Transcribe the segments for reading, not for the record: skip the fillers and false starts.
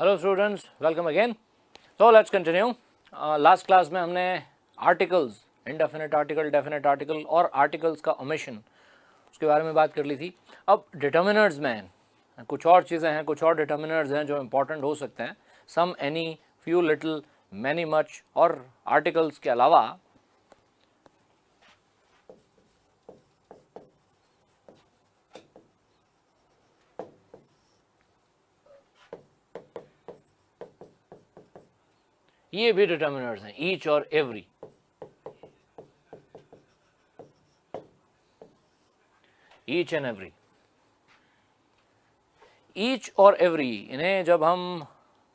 Hello students, welcome again. So let's continue. Last class में हमने articles, indefinite article, definite article और articles का omission, उसके बारे में बात कर ली थी। अब डिटर्मिनर्स में कुछ और चीज़ें हैं, कुछ और डिटर्मिनर्स हैं जो इंपॉर्टेंट हो सकते हैं। Some, any, few, little, many, much और आर्टिकल्स के अलावा ये भी डिटर्मिनर्स हैं, ईच और every. Each and every, each और एवरी, इन्हें जब हम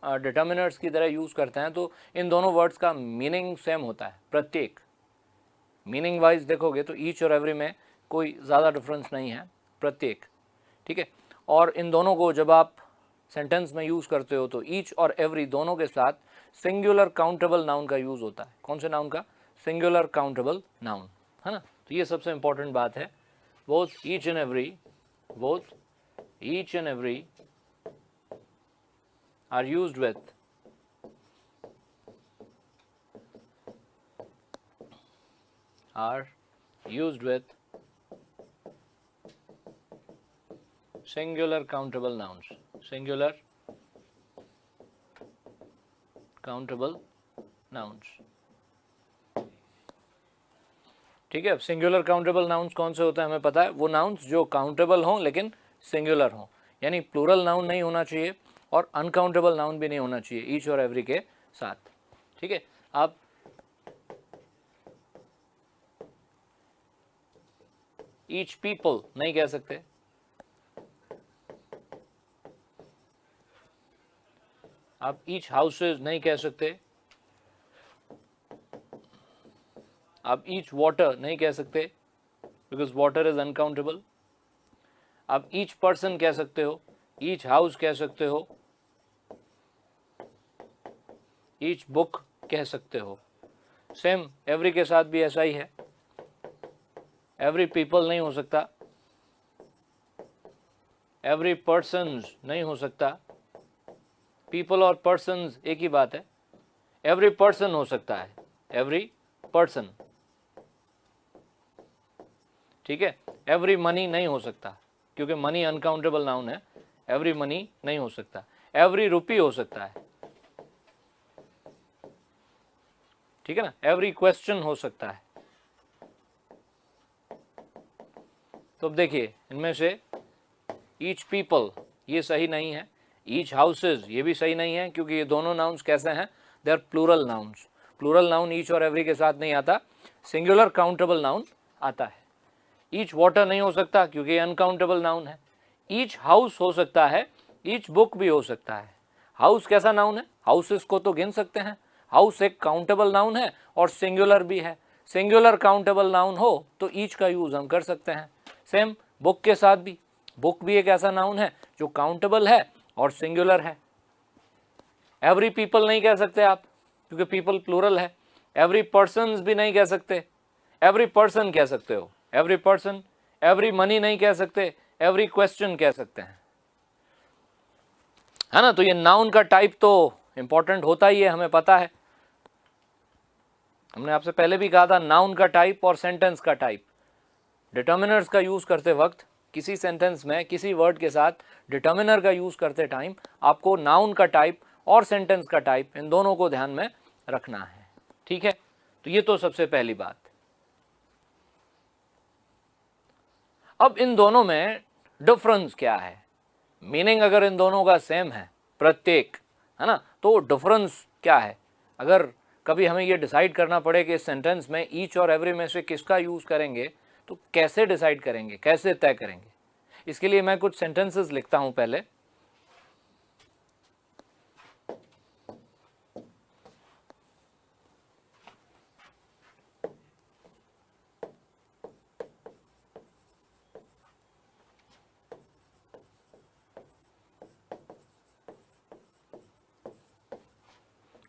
डिटर्मिनर्स की तरह यूज़ करते हैं तो इन दोनों वर्ड्स का मीनिंग सेम होता है। प्रत्येक मीनिंग वाइज देखोगे तो ईच और एवरी में कोई ज़्यादा डिफरेंस नहीं है, प्रत्येक, ठीक है। और इन दोनों को जब आप सेंटेंस में यूज़ करते हो तो ईच और एवरी दोनों के साथ सिंगुलर काउंटेबल नाउन का यूज़ होता है। कौन से नाउन का? सिंगुलर काउंटेबल नाउन, है ना। तो ये सबसे इंपॉर्टेंट बात है। Both each and every, both each and every are used with singular countable nouns, singular countable nouns, ठीक है। अब सिंगुलर काउंटेबल नाउन्स कौन से होते हैं हमें पता है। वो नाउन्स जो काउंटेबल हों लेकिन सिंगुलर हों, यानी प्लूरल नाउन नहीं होना चाहिए और अनकाउंटेबल नाउन भी नहीं होना चाहिए ईच और एवरी के साथ, ठीक है। आप ईच पीपल नहीं कह सकते, आप ईच हाउसेज नहीं कह सकते, आप ईच वाटर नहीं कह सकते बिकॉज वाटर इज अनकाउंटेबल। आप ईच पर्सन कह सकते हो, ईच हाउस कह सकते हो, ईच बुक कह सकते हो। सेम एवरी के साथ भी ऐसा ही है। एवरी पीपल नहीं हो सकता, एवरी पर्सन्स नहीं हो सकता। पीपल और पर्सन्स एक ही बात है। एवरी पर्सन हो सकता है, एवरी पर्सन, ठीक है। एवरी मनी नहीं हो सकता क्योंकि मनी अनकाउंटेबल नाउन है, एवरी मनी नहीं हो सकता। एवरी रुपी हो सकता है, ठीक है ना। एवरी क्वेश्चन हो सकता है। तो अब देखिए, इनमें से ईच पीपल ये सही नहीं है, ईच हाउसेज ये भी सही नहीं है क्योंकि ये दोनों नाउन्स कैसे हैं? They are plural nouns. Plural noun each और एवरी के साथ नहीं आता, सिंगुलर काउंटेबल नाउन आता है। ईच वाटर नहीं हो सकता क्योंकि ये अनकाउंटेबल नाउन है। ईच हाउस हो सकता है, ईच बुक भी हो सकता है। हाउस कैसा नाउन है? हाउसेस को तो गिन सकते हैं। हाउस एक काउंटेबल नाउन है और सिंगुलर भी है। सिंगुलर काउंटेबल नाउन हो तो ईच का यूज हम कर सकते हैं। सेम बुक के साथ भी, बुक भी एक ऐसा नाउन है जो काउंटेबल है और सिंगुलर है। एवरी पीपल नहीं कह सकते आप क्योंकि पीपल प्लूरल है। एवरी पर्सन्स भी नहीं कह सकते, एवरी पर्सन कह सकते हो, एवरी पर्सन। एवरी मनी नहीं कह सकते, एवरी क्वेश्चन कह सकते हैं, है ना। तो ये नाउन का टाइप तो इंपॉर्टेंट होता ही है, हमें पता है। हमने आपसे पहले भी कहा था नाउन का टाइप और सेंटेंस का टाइप। डिटर्मिनर्स का यूज करते वक्त किसी सेंटेंस में किसी वर्ड के साथ डिटर्मिनर का यूज करते टाइम आपको नाउन का टाइप और सेंटेंस का टाइप इन दोनों को ध्यान में रखना है, ठीक है। तो ये तो सबसे पहली बात। अब इन दोनों में डिफरेंस क्या है? मीनिंग अगर इन दोनों का सेम है, प्रत्येक, है ना, तो डिफरेंस क्या है? अगर कभी हमें ये डिसाइड करना पड़े कि इस सेंटेंस में ईच और एवरी में से किसका यूज करेंगे तो कैसे डिसाइड करेंगे, कैसे तय करेंगे? इसके लिए मैं कुछ सेंटेंसेस लिखता हूं पहले।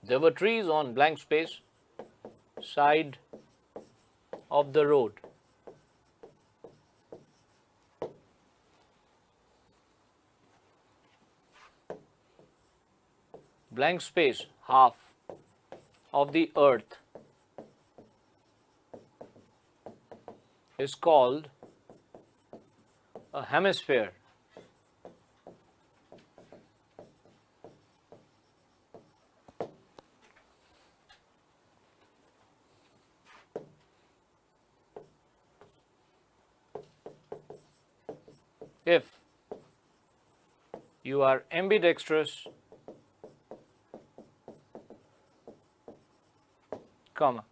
There were trees on blank space side of the road. blank space, half of the earth is called a hemisphere. If you are ambidextrous, comma,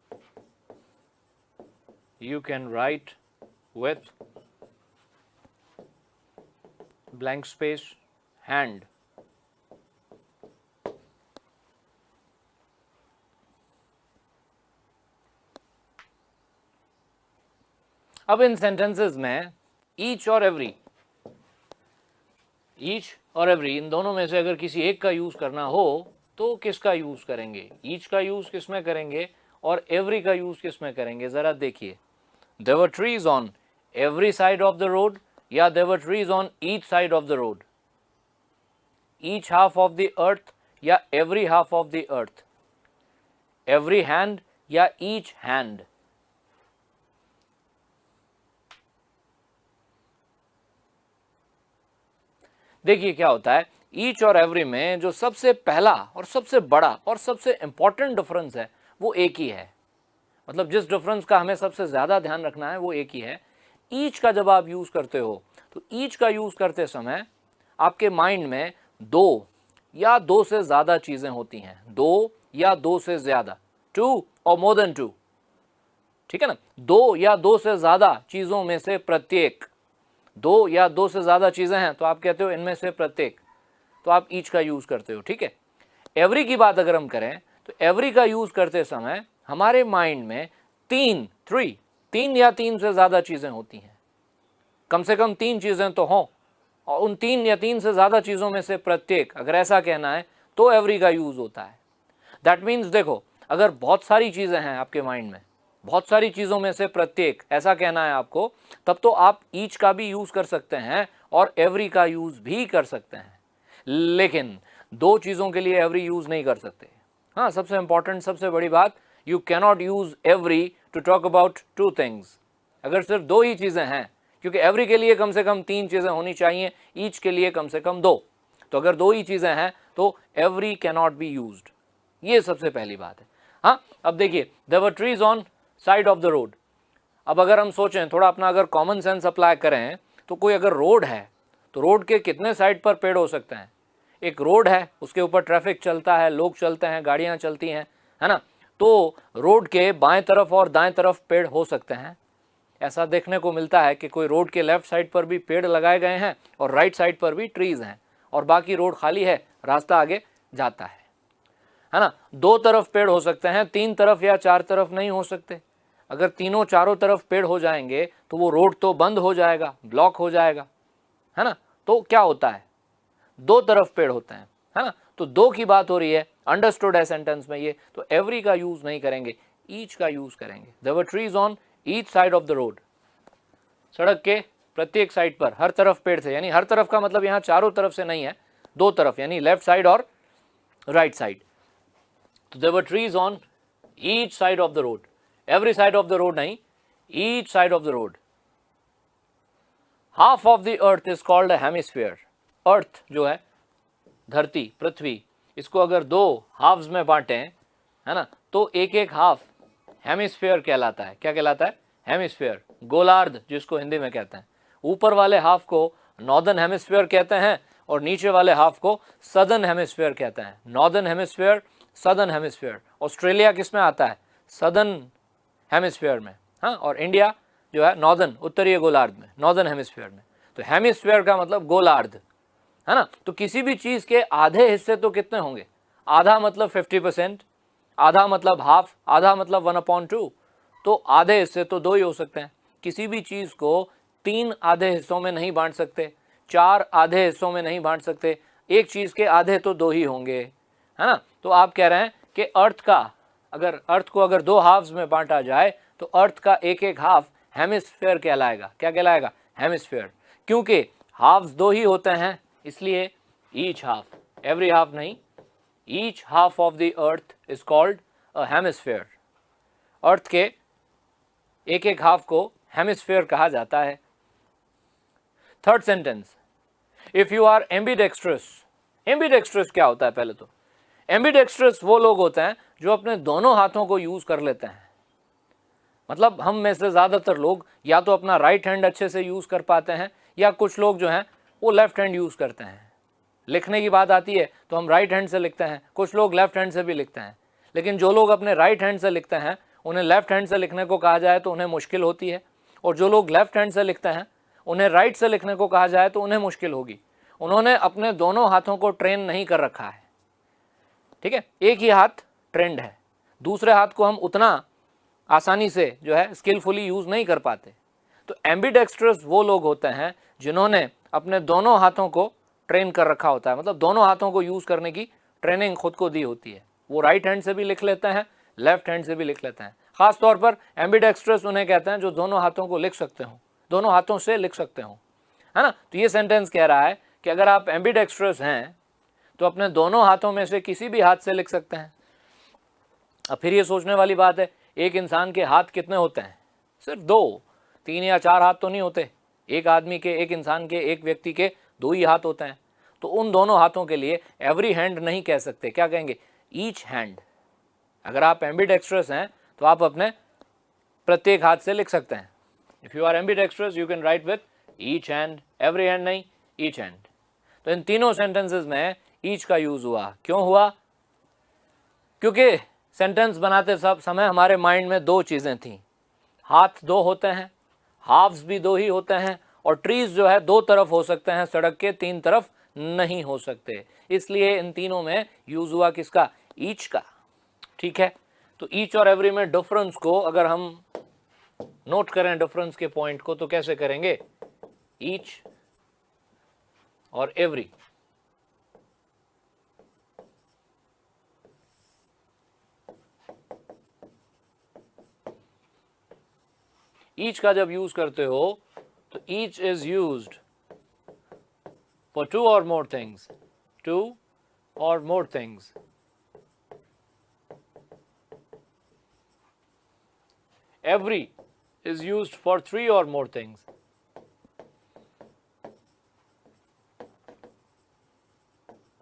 you can write with blank space hand. अब इन sentences में each और every in दोनों में से अगर किसी एक का यूज करना हो तो किसका यूज करेंगे? ईच का यूज किस में करेंगे और एवरी का यूज किस में करेंगे? जरा देखिए, there were trees on every side of the road या there were trees on each side of the road? Each half of the earth या every half of the earth? Every hand या each hand? देखिए क्या होता है, each और every में जो सबसे पहला और सबसे बड़ा और सबसे इंपॉर्टेंट डिफरेंस है वो एक ही है। मतलब जिस डिफरेंस का हमें सबसे ज्यादा ध्यान रखना है वो एक ही है। ईच का जब आप यूज करते हो तो ईच का यूज करते समय आपके माइंड में दो या दो से ज्यादा चीजें होती हैं, दो या दो से ज्यादा, टू और मोर देन टू, ठीक है ना? दो या दो से ज्यादा चीजों में से प्रत्येक, दो या दो से ज्यादा चीजें हैं तो आप कहते हो इनमें से प्रत्येक, तो आप ईच का यूज करते हो, ठीक है। एवरी की बात अगर हम करें तो एवरी का यूज करते समय हमारे माइंड में तीन या तीन से ज्यादा चीजें होती हैं, कम से कम तीन चीजें तो हों, और उन तीन या तीन से ज्यादा चीजों में से प्रत्येक, अगर ऐसा कहना है तो एवरी का यूज होता है। दैट मीन्स देखो, अगर बहुत सारी चीजें हैं आपके माइंड में, बहुत सारी चीजों में से प्रत्येक ऐसा कहना है आपको, तब तो आप ईच का भी यूज कर सकते हैं और एवरी का यूज भी कर सकते हैं, लेकिन दो चीजों के लिए एवरी यूज नहीं कर सकते। हाँ, सबसे इंपॉर्टेंट, सबसे बड़ी बात, you cannot use every to talk about two things. अगर सिर्फ दो ही चीजें हैं, क्योंकि एवरी के लिए कम से कम तीन चीजें होनी चाहिए, ईच के लिए कम से कम दो, तो अगर दो ही चीजें हैं तो एवरी कैनॉट बी यूज्ड। ये सबसे पहली बात है। हाँ, अब देखिए, there were trees on side of the road. अब अगर हम सोचें थोड़ा अपना, अगर कॉमन सेंस अप्लाई करें तो कोई अगर रोड है तो रोड के कितने साइड पर पेड़ हो सकते हैं? एक रोड है, उसके ऊपर ट्रैफिक चलता है, लोग चलते हैं, गाड़ियां चलती हैं, है ना? तो रोड के बाएं तरफ और दाएं तरफ पेड़ हो सकते हैं। ऐसा देखने को मिलता है कि कोई रोड के लेफ्ट साइड पर भी पेड़ लगाए गए हैं और राइट साइड पर भी ट्रीज हैं, और बाकी रोड खाली है, रास्ता आगे जाता है ना? दो तरफ पेड़ हो सकते हैं, तीन तरफ या चार तरफ नहीं हो सकते। अगर तीनों चारों तरफ पेड़ हो जाएंगे तो वो रोड तो बंद हो जाएगा, ब्लॉक हो जाएगा, है ना? तो क्या होता है, दो तरफ पेड़ होते हैं, है ना? तो दो की बात हो रही है, अंडरस्टूड है सेंटेंस में ये, तो एवरी का यूज नहीं करेंगे, ईच का यूज करेंगे। There were trees on each side of the road. सड़क के प्रत्येक साइड पर, हर तरफ पेड़ थे, यानी हर तरफ का मतलब यहाँ चारों तरफ से नहीं है, दो तरफ, यानी लेफ्ट साइड और राइट साइड। तो there were trees on each side of the road, every side of the road नहीं, each side of the road. Half of the earth is called a hemisphere. Earth जो है, धरती, पृथ्वी, इसको अगर दो halves में बांटें, है ना, तो एक एक हाफ हेमिस्फीयर कहलाता है। क्या कहलाता है? हेमिस्फीयर, गोलार्ध जिसको हिंदी में कहते हैं। ऊपर वाले हाफ को नॉर्दर्न हेमिस्फीयर कहते हैं और नीचे वाले हाफ को सदर्न हेमिस्फीयर कहते हैं। Northern hemisphere, southern hemisphere. Australia किस में आता है? सदर्न हेमिस्फीयर में, हाँ, और इंडिया जो है नॉर्दर्न, उत्तरीय गोलार्ध में, नॉर्दर्न हेमिस्फीयर में। तो हेमिस्फीयर का मतलब गोलार्ध, है ना? तो किसी भी चीज के आधे हिस्से तो कितने होंगे? आधा मतलब 50%, आधा मतलब हाफ, आधा मतलब 1/2, तो आधे हिस्से तो दो ही हो सकते हैं। किसी भी चीज को तीन आधे हिस्सों में नहीं बांट सकते, चार आधे हिस्सों में नहीं बांट सकते, एक चीज के आधे तो दो ही होंगे, है ना? तो आप कह रहे हैं कि अर्थ को अगर दो हाफ्स में बांटा जाए तो अर्थ का एक एक हाफ हेमिस्फीयर कहलाएगा। क्या कहलाएगा? हेमिस्फीयर। क्योंकि हाफ्स दो ही होते हैं, इसलिए ईच हाफ, एवरी हाफ नहीं, each half of the earth is called a hemisphere. Earth के एक एक हाफ को हेमिस्फीयर कहा जाता है। Third sentence, if you are ambidextrous. Ambidextrous क्या होता है? पहले तो एम्बीडेक्स्ट्रस वो लोग होते हैं जो अपने दोनों हाथों को यूज कर लेते हैं। मतलब हम में से ज्यादातर लोग या तो अपना राइट हैंड अच्छे से यूज कर पाते हैं, या कुछ लोग जो हैं वो लेफ्ट हैंड यूज करते हैं। लिखने की बात आती है तो हम राइट हैंड से लिखते हैं, कुछ लोग लेफ्ट हैंड से भी लिखते हैं। लेकिन जो लोग अपने राइट हैंड से लिखते हैं उन्हें लेफ्ट हैंड से लिखने को कहा जाए तो उन्हें मुश्किल होती है, और जो लोग लेफ्ट हैंड से लिखते हैं उन्हें राइट से लिखने को कहा जाए तो उन्हें मुश्किल होगी। उन्होंने अपने दोनों हाथों को ट्रेन नहीं कर रखा है। ठीक है, एक ही हाथ ट्रेंड है, दूसरे हाथ को हम उतना आसानी से जो है स्किलफुली यूज नहीं कर पाते। तो एम्बीडेक्स्ट्रस वो लोग होते हैं जिन्होंने अपने दोनों हाथों को ट्रेन कर रखा होता है, मतलब दोनों हाथों को यूज करने की ट्रेनिंग खुद को दी होती है। वो राइट हैंड से भी लिख लेते हैं, लेफ्ट हैंड से भी लिख लेते हैं। खास तौर पर एम्बीडेक्स्ट्रस उन्हें कहते हैं जो दोनों हाथों को लिख सकते हो, दोनों हाथों से लिख सकते हो, है ना। तो ये सेंटेंस कह रहा है कि अगर आप एम्बीडेक्स्ट्रस हैं तो अपने दोनों हाथों में से किसी भी हाथ से लिख सकते हैं। अब फिर ये सोचने वाली बात है, एक इंसान के हाथ कितने होते हैं? सिर्फ 2, 3 या 4 हाथ तो नहीं होते। एक आदमी के, एक इंसान के, एक व्यक्ति के 2 ही हाथ होते हैं। तो उन दोनों हाथों के लिए एवरी हैंड नहीं कह सकते, क्या कहेंगे? Each hand. अगर आप एम्बीडेक्स्ट्रस हैं तो आप अपने प्रत्येक हाथ से लिख सकते हैं। If you are ambidextrous you can write with each hand, every hand नहीं, ईच हैंड। तो इन तीनों सेंटेंसेस में ईच का यूज हुआ। क्यों हुआ? क्योंकि सेंटेंस बनाते सब समय हमारे माइंड में 2 चीजें थी। हाथ 2 होते हैं, हाफ्स भी 2 ही होते हैं, और ट्रीज जो है 2 तरफ हो सकते हैं सड़क के, 3 तरफ नहीं हो सकते। इसलिए इन तीनों में यूज हुआ किसका? ईच का। ठीक है, तो ईच और एवरी में डिफरेंस को अगर हम नोट करें, डिफरेंस के पॉइंट को, तो कैसे करेंगे? ईच और एवरी। ईच का जब यूज करते हो तो each is used for 2 or more things, 2 or more things. Every is used for 3 or more things.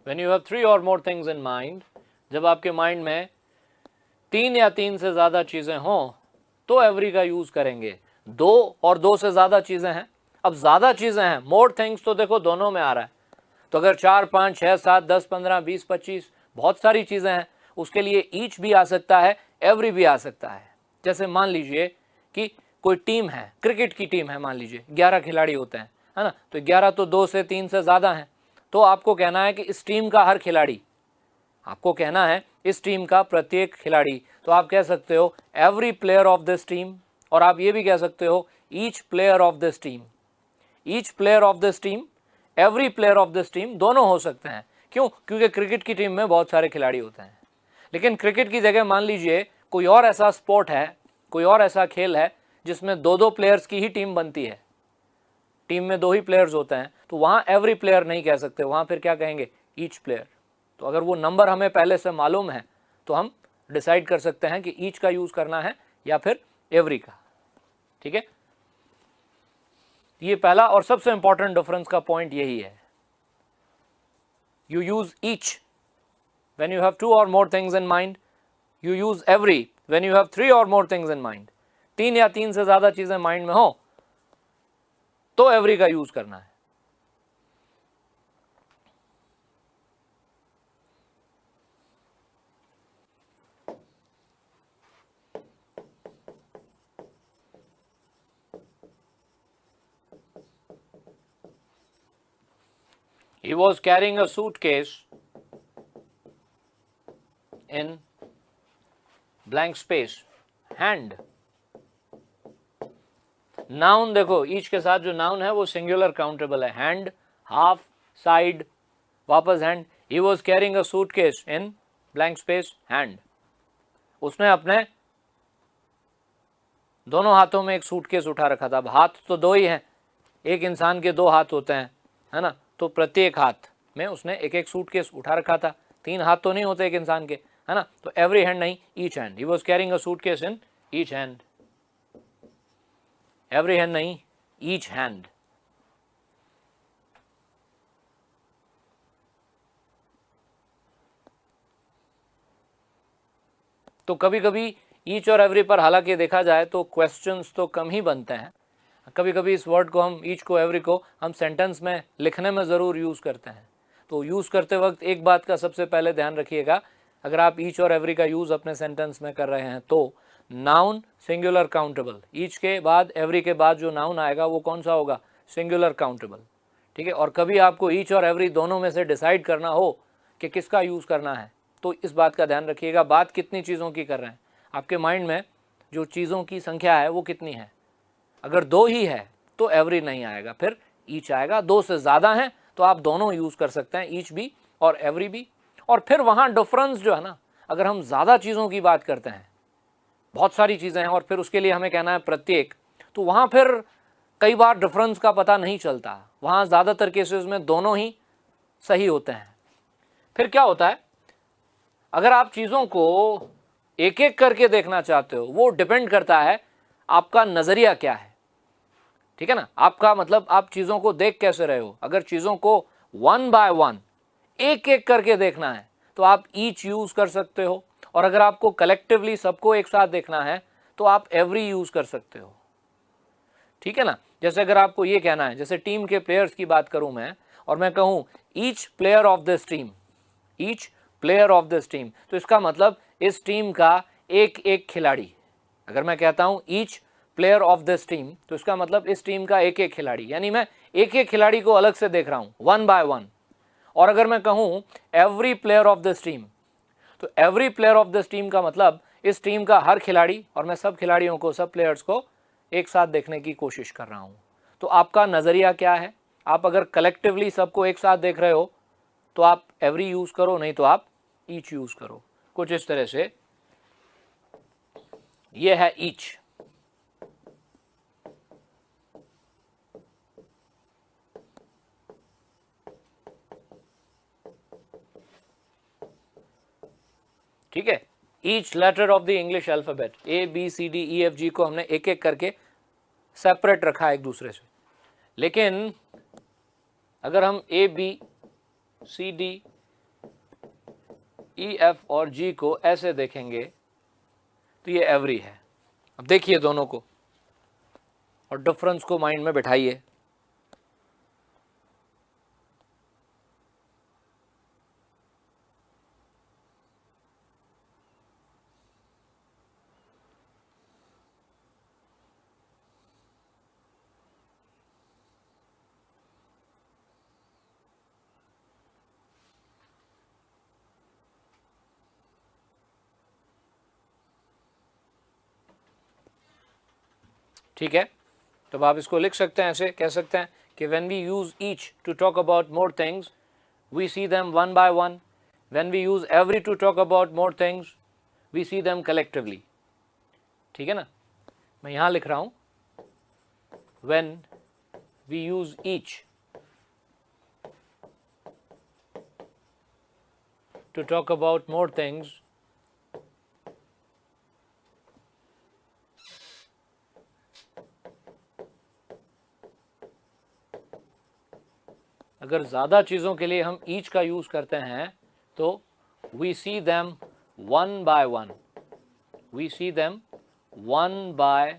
When you have 3 or more things in mind, जब आपके माइंड में 3 या 3 से ज्यादा चीजें हों तो एवरी का यूज करेंगे। 2 और 2 से ज्यादा चीजें हैं, अब ज्यादा चीजें हैं, मोर थिंग्स तो देखो दोनों में आ रहा है। तो अगर 4, 5, 6, 7, 10, 15, 20, 25 बहुत सारी चीजें हैं, उसके लिए ईच भी आ सकता है, एवरी भी आ सकता है। जैसे मान लीजिए कि कोई टीम है, क्रिकेट की टीम है, मान लीजिए 11 खिलाड़ी होते हैं, है ना। तो 11 तो 2 से 3 से ज्यादा हैं। तो आपको कहना है कि इस टीम का हर खिलाड़ी, आपको कहना है इस टीम का प्रत्येक खिलाड़ी, तो आप कह सकते हो every player of this team, और आप ये भी कह सकते हो each player of this team. Each player of this team, every player of this team, दोनों हो सकते हैं। क्यों? क्योंकि क्रिकेट की टीम में बहुत सारे खिलाड़ी होते हैं। लेकिन क्रिकेट की जगह मान लीजिए कोई और ऐसा स्पोर्ट है, कोई और ऐसा खेल है जिसमें 2-2 प्लेयर्स की ही टीम बनती है, टीम में 2 ही प्लेयर्स होते हैं, तो वहां एवरी प्लेयर नहीं कह सकते, वहां फिर क्या कहेंगे? Each player. तो अगर वो नंबर हमें पहले से मालूम है तो हम डिसाइड कर सकते हैं कि ईच का यूज करना है या फिर एवरी का। ठीक है, ये पहला और सबसे इंपॉर्टेंट डिफरेंस का पॉइंट यही है। You use each when you have 2 or more things in mind, you use every when you have 3 or more things in mind. 3 या 3 से ज्यादा चीजें माइंड में हो तो एवरी का यूज करना है। He was carrying a suitcase in blank space, hand. Noun देखो, ईच के साथ जो नाउन है वो सिंगुलर काउंटेबल है। हैंड, हाफ, साइड, वापस hand. He was carrying a suitcase in blank space hand. उसने अपने दोनों हाथों में एक सूटकेस उठा रखा था। अब हाथ तो 2 ही हैं, एक इंसान के 2 हाथ होते हैं, है ना। तो प्रत्येक हाथ में उसने एक एक सूटकेस उठा रखा था। 3 हाथ तो नहीं होते एक इंसान के, है ना। तो एवरी हैंड नहीं, each hand. He was carrying a suitcase in each hand. Every hand नहीं, ईच हैंड। तो कभी कभी ईच और एवरी पर हालांकि देखा जाए तो क्वेश्चंस तो कम ही बनते हैं। कभी कभी इस वर्ड को हम, ईच को, एवरी को हम सेंटेंस में लिखने में ज़रूर यूज़ करते हैं। तो यूज़ करते वक्त एक बात का सबसे पहले ध्यान रखिएगा, अगर आप ईच और एवरी का यूज़ अपने सेंटेंस में कर रहे हैं तो नाउन सिंगुलर काउंटेबल, ईच के बाद एवरी के बाद जो नाउन आएगा वो कौन सा होगा, सिंगुलर काउंटेबल। ठीक है। और कभी आपको ईच और एवरी दोनों में से डिसाइड करना हो कि किसका यूज़ करना है तो इस बात का ध्यान रखिएगा, बात कितनी चीज़ों की कर रहे हैं, आपके माइंड में जो चीज़ों की संख्या है वो कितनी है। अगर 2 ही है तो एवरी नहीं आएगा, फिर ईच आएगा। 2 से ज़्यादा हैं तो आप दोनों यूज़ कर सकते हैं, ईच भी और एवरी भी। और फिर वहाँ डिफरेंस जो है ना, अगर हम ज़्यादा चीज़ों की बात करते हैं, बहुत सारी चीज़ें हैं और फिर उसके लिए हमें कहना है प्रत्येक, तो वहाँ फिर कई बार डिफरेंस का पता नहीं चलता। वहाँ ज़्यादातर केसेस में दोनों ही सही होते हैं। फिर क्या होता है, अगर आप चीज़ों को एक एक करके देखना चाहते हो, वो डिपेंड करता है आपका नज़रिया क्या है। ठीक है ना, आपका मतलब आप चीज़ों को देख कैसे रहे हो। अगर चीज़ों को 1 बाय 1 एक एक करके देखना है तो आप ईच यूज़ कर सकते हो, और अगर आपको कलेक्टिवली सबको एक साथ देखना है तो आप एवरी यूज़ कर सकते हो। ठीक है ना। जैसे अगर आपको ये कहना है, जैसे टीम के प्लेयर्स की बात करूं मैं और मैं कहूं each player of this team, each player of this team, तो इसका मतलब इस टीम का एक एक खिलाड़ी। अगर मैं कहता हूं each player of this team तो इसका मतलब इस टीम का एक एक खिलाड़ी, यानी मैं एक एक खिलाड़ी को अलग से देख रहा हूं, 1 बाय 1। और अगर मैं कहूं every player of this team, तो every player of this team का मतलब इस टीम का हर खिलाड़ी, और मैं सब खिलाड़ियों को, सब प्लेयर्स को एक साथ देखने की कोशिश कर रहा हूं। तो आपका नज़रिया क्या है। आप अगर कलेक्टिवली सबको एक साथ देख रहे हो तो आप एवरी यूज़ करो, नहीं तो आप ईच यूज़ करो। कुछ इस तरह से ये है ईच। ठीक है। Each letter of the English alphabet, ABCDEFG को हमने एक एक करके सेपरेट रखा है एक दूसरे से। लेकिन अगर हम ABCDEF और G को ऐसे देखेंगे तो ये एवरी है। अब देखिए दोनों को और डिफरेंस को माइंड में बिठाइए। ठीक है। तब आप इसको लिख सकते हैं, ऐसे कह सकते हैं कि when we use each to talk about more things, we see them one by one. When we use every to talk about more things, we see them collectively. ठीक है ना। मैं यहाँ लिख रहा हूँ when we use each to talk about more things, अगर ज़्यादा चीज़ों के लिए हम ईच का यूज़ करते हैं तो we see them 1 by 1, we see them 1 by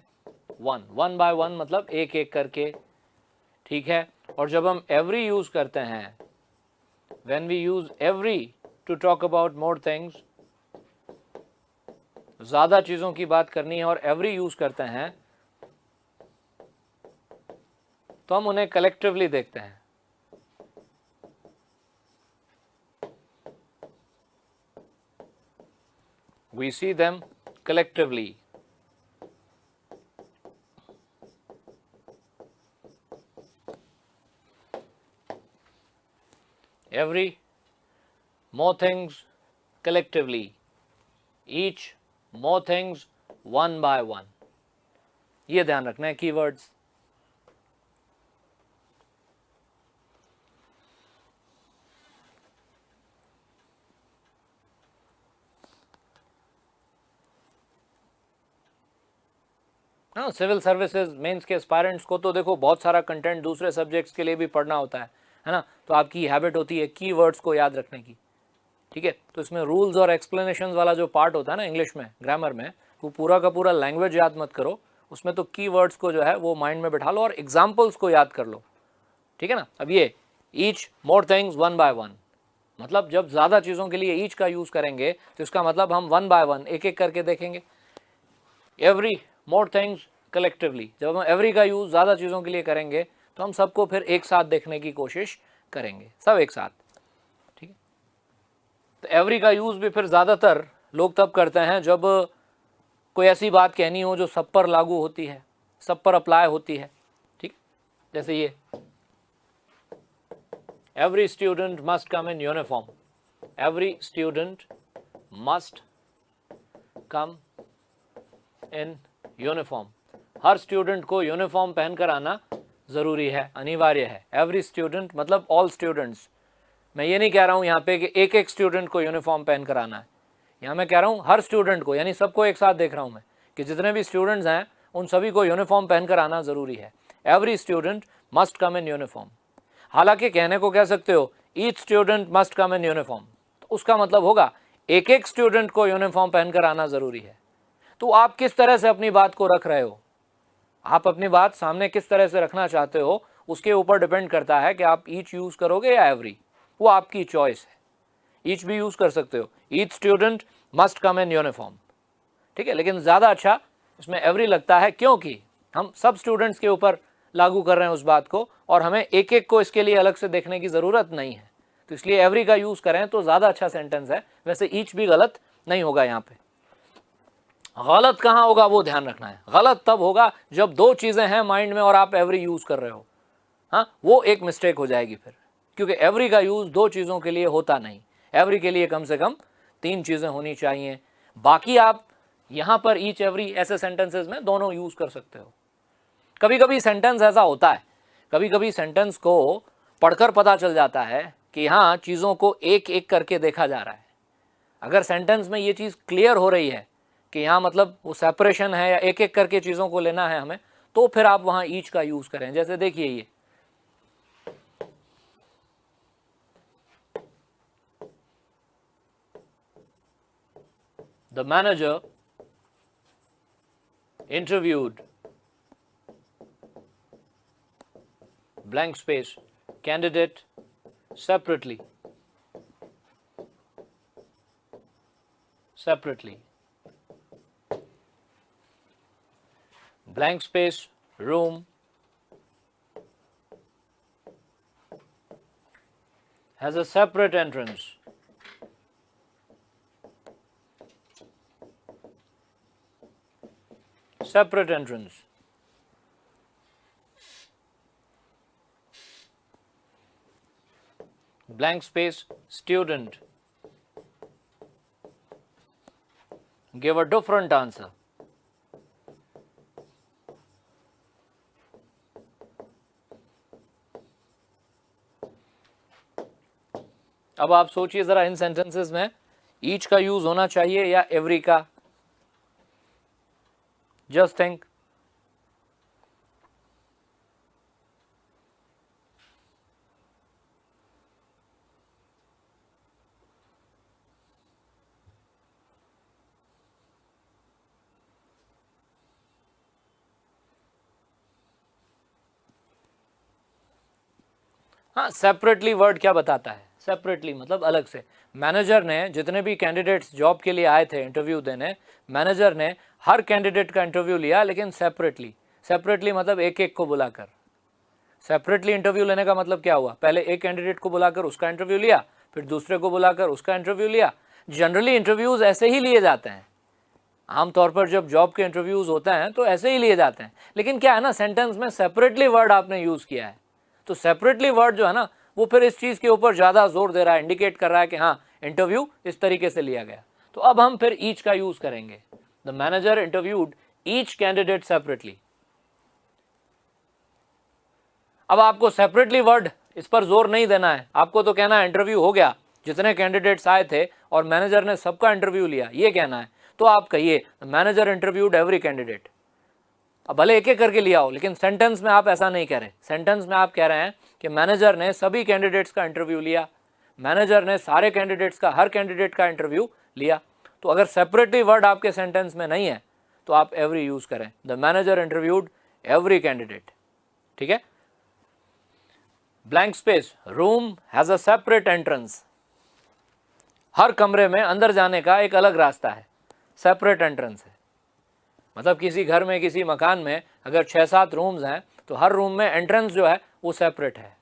1, 1 by 1 मतलब एक एक करके। ठीक है। और जब हम एवरी यूज़ करते हैं, when we use every to talk about more things, ज़्यादा चीज़ों की बात करनी है और एवरी यूज़ करते हैं तो हम उन्हें कलेक्टिवली देखते हैं। We see them collectively. Every, more things collectively. Each, more things one by one. ये ध्यान रखना है कीवर्ड्स। हाँ, सिविल सर्विसेज मेंस के एस्पायरेंट्स को तो देखो बहुत सारा कंटेंट दूसरे सब्जेक्ट्स के लिए भी पढ़ना होता है ना, तो आपकी हैबिट होती है कीवर्ड्स को याद रखने की, ठीक है। तो इसमें रूल्स और एक्सप्लेनेशन वाला जो पार्ट होता है ना इंग्लिश में, ग्रामर में, वो पूरा का पूरा लैंग्वेज याद मत करो, उसमें तो कीवर्ड्स को जो है वो माइंड में बैठा लो और एग्जाम्पल्स को याद कर लो, ठीक है ना। अब ये each more things one by one, मतलब जब ज़्यादा चीज़ों के लिए ईच का यूज़ करेंगे तो इसका मतलब हम वन बाय वन एक एक करके देखेंगे। एवरी मोर थिंग्स कलेक्टिवली, जब हम एवरी का यूज़ ज़्यादा चीज़ों के लिए करेंगे तो हम सबको फिर एक साथ देखने की कोशिश करेंगे, सब एक साथ, ठीक है। तो एवरी का यूज़ भी फिर ज़्यादातर लोग तब करते हैं जब कोई ऐसी बात कहनी हो जो सब पर लागू होती है, सब पर अप्लाई होती है, ठीक। जैसे ये every student must come in uniform, every student must come in uniform, her student को यूनिफॉर्म पहनकर आना ज़रूरी है, अनिवार्य है। एवरी स्टूडेंट मतलब ऑल स्टूडेंट्स, मैं ये नहीं कह रहा हूँ यहाँ पे कि एक एक स्टूडेंट को यूनिफॉर्म पहनकर आना है, यहाँ मैं कह रहा हूँ हर स्टूडेंट को, यानी सबको एक साथ देख रहा हूँ मैं कि जितने भी स्टूडेंट्स हैं उन सभी को यूनिफॉर्म पहनकर आना ज़रूरी है। Every student must come in uniform. हालांकि कहने को कह सकते हो each student must come in uniform, तो उसका मतलब होगा एक एक स्टूडेंट को यूनिफॉर्म पहनकर आना ज़रूरी है। तो आप किस तरह से अपनी बात को रख रहे हो, आप अपनी बात सामने किस तरह से रखना चाहते हो, उसके ऊपर डिपेंड करता है कि आप ईच यूज़ करोगे या एवरी, वो आपकी चॉइस है। ईच भी यूज़ कर सकते हो, each student must come in uniform, ठीक है। लेकिन ज़्यादा अच्छा इसमें एवरी लगता है क्योंकि हम सब स्टूडेंट्स के ऊपर लागू कर रहे हैं उस बात को और हमें एक एक को इसके लिए अलग से देखने की ज़रूरत नहीं है, तो इसलिए एवरी का यूज़ करें तो ज़्यादा अच्छा सेंटेंस है। वैसे ईच भी गलत नहीं होगा, यहाँ पे गलत कहाँ होगा वो ध्यान रखना है। गलत तब होगा जब दो चीज़ें हैं माइंड में और आप एवरी यूज़ कर रहे हो, हाँ, वो एक मिस्टेक हो जाएगी फिर, क्योंकि एवरी का यूज़ दो चीज़ों के लिए होता नहीं, एवरी के लिए कम से कम तीन चीज़ें होनी चाहिए। बाकी आप यहाँ पर ईच एवरी ऐसे सेंटेंसेस में दोनों यूज़ कर सकते हो। कभी कभी सेंटेंस ऐसा होता है, कभी कभी सेंटेंस को पढ़कर पता चल जाता है कि हाँ चीज़ों को एक एक करके देखा जा रहा है। अगर सेंटेंस में ये चीज़ क्लियर हो रही है कि यहाँ मतलब वो सेपरेशन है या एक एक करके चीज़ों को लेना है हमें, तो फिर आप वहाँ ईच का यूज़ करें। जैसे देखिए ये the manager interviewed blank space candidate separately blank space room has a separate entrance, blank space student gave a different answer. अब आप सोचिए जरा इन सेंटेंसेस में ईच का यूज होना चाहिए या एवरी का, जस्ट थिंक। हाँ, सेपरेटली वर्ड क्या बताता है? सेपरेटली मतलब अलग से। मैनेजर ने जितने भी कैंडिडेट्स जॉब के लिए आए थे इंटरव्यू देने, मैनेजर ने हर कैंडिडेट का इंटरव्यू लिया, लेकिन सेपरेटली मतलब एक एक को बुलाकर। सेपरेटली इंटरव्यू लेने का मतलब क्या हुआ? पहले एक कैंडिडेट को बुलाकर उसका इंटरव्यू लिया, फिर दूसरे को बुलाकर उसका इंटरव्यू लिया। जनरली इंटरव्यूज़ ऐसे ही लिए जाते हैं, आमतौर पर जब जॉब के इंटरव्यूज़ होते हैं तो ऐसे ही लिए जाते हैं। लेकिन क्या है ना, सेंटेंस में सेपरेटली वर्ड आपने यूज़ किया है, तो सेपरेटली वर्ड जो है ना वो फिर इस चीज़ के ऊपर ज़्यादा जोर दे रहा है, इंडिकेट कर रहा है कि हाँ इंटरव्यू इस तरीके से लिया गया। तो अब हम फिर ईच का यूज़ करेंगे। The manager interviewed each candidate separately. अब आपको सेपरेटली वर्ड इस पर जोर नहीं देना है, आपको तो कहना है इंटरव्यू हो गया, जितने कैंडिडेट्स आए थे और मैनेजर ने सबका इंटरव्यू लिया, ये कहना है। तो आप कहिए मैनेजर इंटरव्यूड एवरी कैंडिडेट। अब भले एक एक करके लिया हो, लेकिन सेंटेंस में आप ऐसा नहीं कह रहे। सेंटेंस में आप कह रहे हैं कि मैनेजर ने सभी कैंडिडेट्स का इंटरव्यू लिया, मैनेजर ने सारे कैंडिडेट्स का, हर कैंडिडेट का इंटरव्यू लिया। तो अगर सेपरेटली वर्ड आपके सेंटेंस में नहीं है तो आप एवरी यूज करें। The manager interviewed every candidate. ठीक है। Blank space, room has a separate entrance. हर कमरे में अंदर जाने का एक अलग रास्ता है, सेपरेट एंट्रेंस है। मतलब किसी घर में, किसी मकान में अगर 6-7 रूम्स हैं तो हर रूम में एंट्रेंस जो है वो सेपरेट है।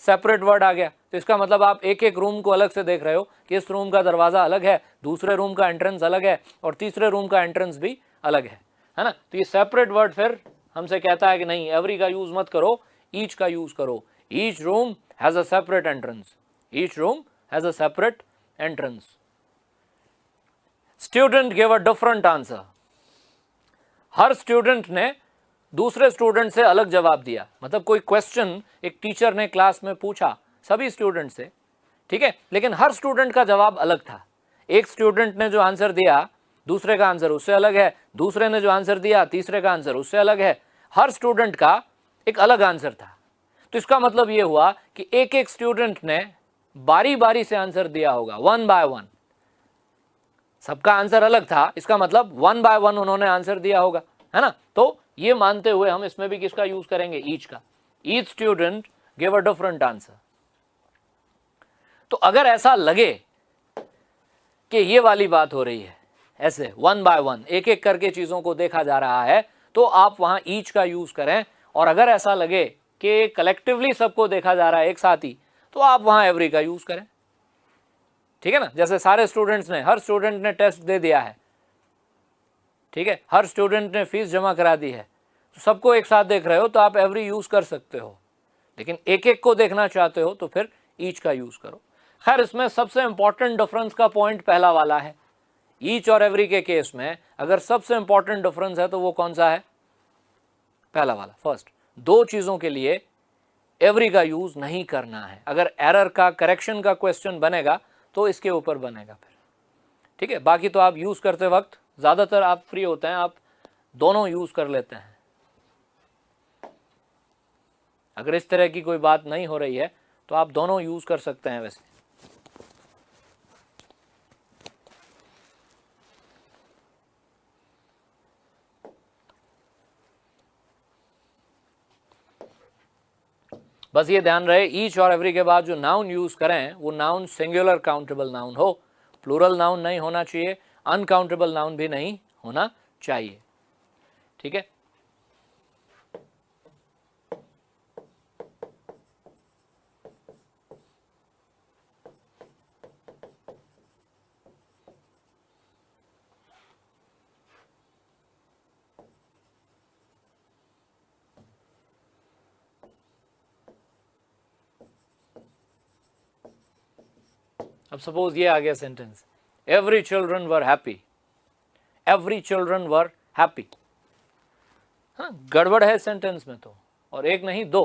सेपरेट वर्ड आ गया तो इसका मतलब आप एक एक रूम को अलग से देख रहे हो कि इस रूम का दरवाज़ा अलग है, दूसरे रूम का एंट्रेंस अलग है और तीसरे रूम का एंट्रेंस भी अलग है ना। तो ये सेपरेट वर्ड फिर हमसे कहता है कि नहीं, एवरी का यूज़ मत करो, ईच का यूज़ करो। Each room has a separate entrance, each room has a separate entrance. Student give a different answer. Her student ने दूसरे स्टूडेंट से अलग जवाब दिया। मतलब कोई क्वेश्चन एक टीचर ने क्लास में पूछा सभी स्टूडेंट से, ठीक है, लेकिन हर स्टूडेंट का जवाब अलग था। एक स्टूडेंट ने जो आंसर दिया दूसरे का आंसर उससे अलग है, दूसरे ने जो आंसर दिया तीसरे का आंसर उससे अलग है। हर स्टूडेंट का एक अलग आंसर था। तो इसका मतलब यह हुआ कि एक एक स्टूडेंट ने बारी बारी से आंसर दिया होगा, 1 by 1। सबका आंसर अलग था, इसका मतलब 1 by 1 उन्होंने आंसर दिया होगा, है ना। तो ये मानते हुए हम इसमें भी किसका यूज करेंगे, ईच का। Each student give a different answer. तो अगर ऐसा लगे कि ये वाली बात हो रही है, ऐसे 1 by 1 एक एक करके चीजों को देखा जा रहा है, तो आप वहां ईच का यूज करें। और अगर ऐसा लगे कि कलेक्टिवली सबको देखा जा रहा है एक साथ ही, तो आप वहां एवरी का यूज करें। ठीक है ना। जैसे सारे स्टूडेंट्स ने, हर स्टूडेंट ने टेस्ट दे दिया है, ठीक है, हर स्टूडेंट ने फीस जमा करा दी है, तो सबको एक साथ देख रहे हो तो आप एवरी यूज कर सकते हो। लेकिन एक एक को देखना चाहते हो तो फिर ईच का यूज करो। खैर, इसमें सबसे इंपॉर्टेंट डिफरेंस का पॉइंट पहला वाला है। ईच और एवरी के केस में अगर सबसे इंपॉर्टेंट डिफरेंस है तो वो कौन सा है, पहला वाला, फर्स्ट। दो चीजों के लिए एवरी का यूज नहीं करना है। अगर एरर का, करेक्शन का क्वेश्चन बनेगा तो इसके ऊपर बनेगा फिर, ठीक है। बाकी तो आप यूज करते वक्त ज्यादातर आप फ्री होते हैं, आप दोनों यूज कर लेते हैं। अगर इस तरह की कोई बात नहीं हो रही है तो आप दोनों यूज कर सकते हैं। वैसे बस ये ध्यान रहे, ईच और एवरी के बाद जो नाउन यूज करें वो नाउन सिंगुलर काउंटेबल नाउन हो, प्लूरल नाउन नहीं होना चाहिए, अनकाउंटेबल नाउन भी नहीं होना चाहिए। ठीक है। अब सपोज ये आ गया sentence, every children were happy. Every children were happy, हाँ, गड़बड़ है सेंटेंस में तो, और एक नहीं दो।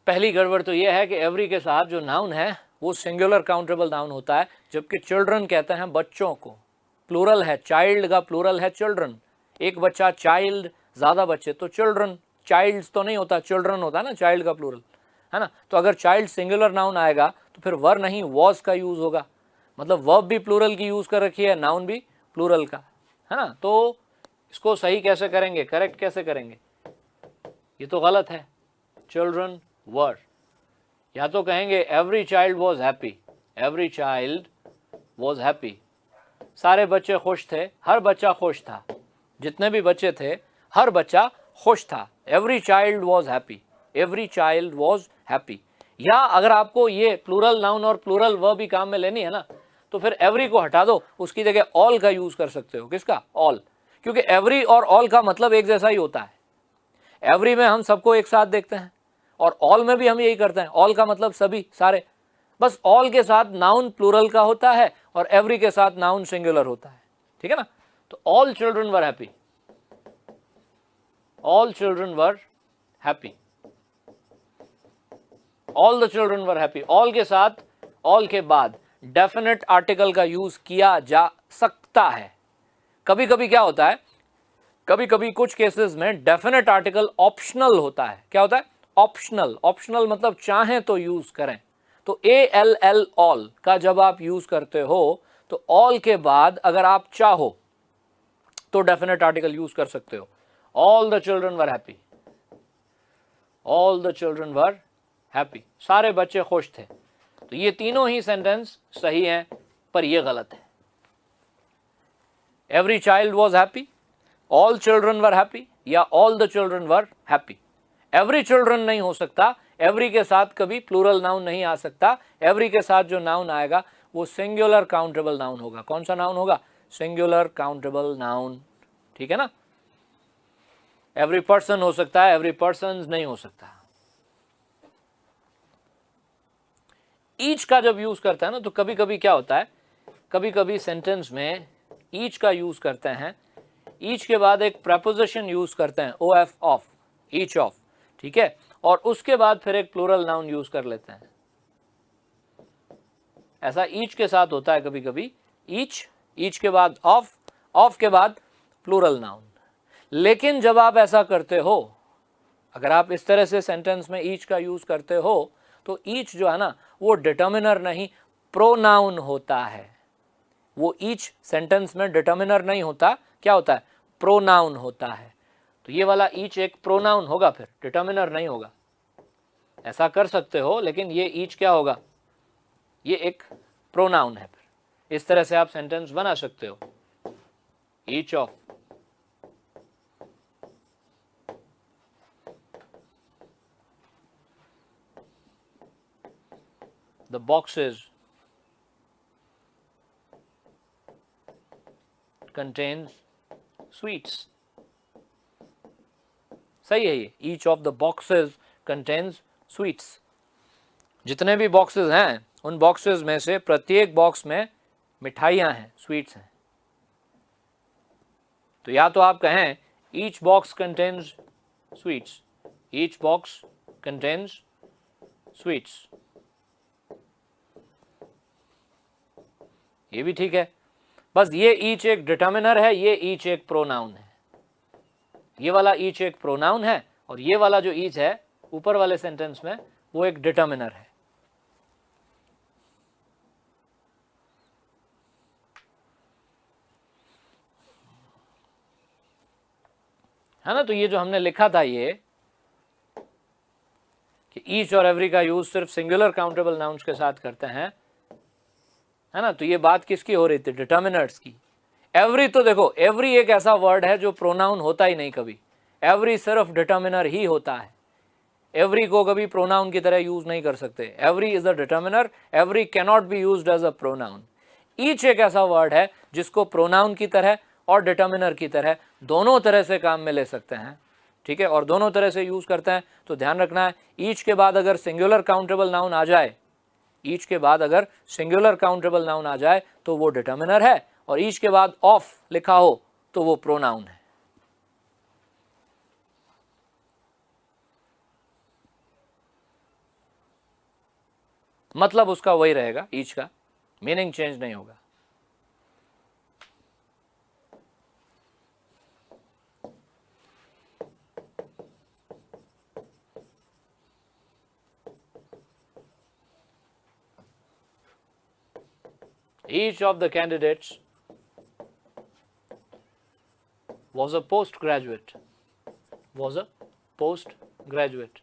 पहली गड़बड़ तो यह है कि एवरी के साथ जो नाउन है वो सिंगुलर काउंटेबल नाउन होता है, जबकि चिल्ड्रन कहते हैं बच्चों को। प्लूरल है, चाइल्ड का प्लूरल है चिल्ड्रन। एक बच्चा चाइल्ड, ज्यादा बच्चे तो चिल्ड्रन। चाइल्ड्स तो नहीं होता, चिल्ड्रन होता है ना चाइल्ड का प्लूरल, है ना। तो अगर चाइल्ड सिंगुलर नाउन आएगा तो फिर वर नहीं वॉज का यूज होगा। मतलब वर्ब भी प्लूरल की यूज कर रखी है, नाउन भी प्लूरल का, है ना। तो इसको सही कैसे करेंगे, करेक्ट कैसे करेंगे, ये तो गलत है। चिल्ड्रन वर, या तो कहेंगे every child was happy. Every child was happy, सारे बच्चे खुश थे, हर बच्चा खुश था, जितने भी बच्चे थे हर बच्चा खुश था। Every child was happy, every child was happy. या अगर आपको ये प्लूरल नाउन और प्लूरल वर्ब भी काम में लेनी है ना, तो फिर एवरी को हटा दो, उसकी जगह ऑल का यूज कर सकते हो। किसका, ऑल, क्योंकि एवरी और ऑल का मतलब एक जैसा ही होता है। एवरी में हम सबको एक साथ देखते हैं और ऑल में भी हम यही करते हैं। ऑल का मतलब सभी, सारे। बस ऑल के साथ नाउन प्लूरल का होता है और एवरी के साथ नाउन सिंगुलर होता है, ठीक है ना। तो all children were happy, all children were happy, all the children were happy. All के साथ, ऑल के बाद डेफिनेट आर्टिकल का यूज किया जा सकता है। कभी कभी क्या होता है, कभी कभी कुछ केसेस में डेफिनेट आर्टिकल ऑप्शनल होता है। क्या होता है? ऑप्शनल। ऑप्शनल मतलब चाहें तो यूज करें। तो ALL ऑल का जब आप यूज करते हो तो ऑल के बाद अगर आप चाहो तो डेफिनेट आर्टिकल यूज कर सकते हो। All the children were happy, all the children were happy, सारे बच्चे खुश थे। तो ये तीनों ही सेंटेंस सही हैं, पर ये गलत है। Every child was happy, all children were happy, या all the children were happy. Every children नहीं हो सकता, एवरी के साथ कभी प्लूरल नाउन नहीं आ सकता। एवरी के साथ जो नाउन आएगा वो सिंगुलर काउंटेबल नाउन होगा। कौन सा नाउन होगा? Singular countable noun. ठीक है ना? एवरी पर्सन हो सकता है, एवरी पर्सन नहीं हो सकता। ईच का जब यूज करता है ना तो कभी कभी क्या होता है, कभी कभी सेंटेंस में ईच का यूज करते हैं, ईच के बाद एक प्रपोजिशन यूज करते हैं, OF ऑफ, ईच ऑफ, ठीक है, और उसके बाद फिर एक प्लूरल नाउन यूज कर लेते हैं। ऐसा ईच के साथ होता है कभी कभी। ईच के बाद ऑफ के बाद प्लूरल नाउन। लेकिन जब आप ऐसा करते हो, अगर आप इस तरह से सेंटेंस में ईच का यूज करते हो तो ईच जो है ना वो डिटर्मिनर नहीं प्रोनाउन होता है। वो ईच सेंटेंस में डिटर्मिनर नहीं होता, क्या होता है? प्रोनाउन होता है। तो ये वाला ईच एक प्रोनाउन होगा, फिर डिटर्मिनर नहीं होगा। ऐसा कर सकते हो, लेकिन ये ईच क्या होगा? ये एक प्रोनाउन है। फिर इस तरह से आप सेंटेंस बना सकते हो। Each of, the boxes contains sweets। सही है ये, each of the boxes contains sweets। जितने भी बॉक्सेस हैं उन बॉक्सेस में से प्रत्येक बॉक्स में मिठाइयां हैं, स्वीट्स हैं। तो या तो आप कहें each box contains sweets, each box contains sweets, ये भी ठीक है। बस ये ईच एक डिटर्मिनर है, ये ईच एक प्रोनाउन है। ये वाला ईच एक प्रोनाउन है और ये वाला जो ईच है ऊपर वाले सेंटेंस में वो एक डिटर्मिनर है ना? तो ये जो हमने लिखा था ये कि ईच और एवरी का यूज सिर्फ सिंगुलर काउंटेबल नाउन्स के साथ करते हैं, है ना? तो ये बात किसकी हो रही थी? डिटर्मिनर्स की। एवरी तो देखो, एवरी एक ऐसा वर्ड है जो प्रोनाउन होता ही नहीं कभी। एवरी सिर्फ डिटर्मिनर ही होता है। एवरी को कभी प्रोनाउन की तरह यूज नहीं कर सकते। Every is a determiner, every cannot be used as a pronoun. Each एक ऐसा वर्ड है जिसको प्रोनाउन की तरह और डिटर्मिनर की तरह दोनों तरह से काम में ले सकते हैं, ठीक है, और दोनों तरह से यूज करते हैं। तो ध्यान रखना है, ईच के बाद अगर सिंगुलर काउंटेबल नाउन आ जाए, ईच के बाद अगर सिंगुलर काउंटेबल नाउन आ जाए तो वो डिटर्मिनर है, और ईच के बाद ऑफ लिखा हो तो वो प्रोनाउन है। मतलब उसका वही रहेगा, ईच का मीनिंग चेंज नहीं होगा। Each of the candidates was a postgraduate, was a postgraduate।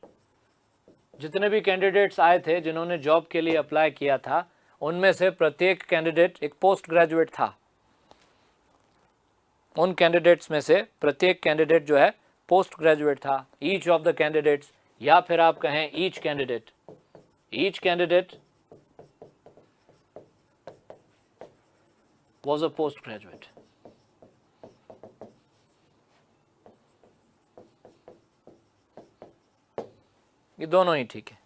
जितने भी कैंडिडेट्स आए थे जिन्होंने जॉब के लिए अप्लाई किया था, उनमें से प्रत्येक कैंडिडेट एक पोस्ट ग्रेजुएट था। उन कैंडिडेट्स में से प्रत्येक कैंडिडेट जो है पोस्ट ग्रेजुएट था। ईच ऑफ द कैंडिडेट्स, या फिर आप कहें each candidate, each candidate was a postgraduate। ये दोनों ही ठीक है।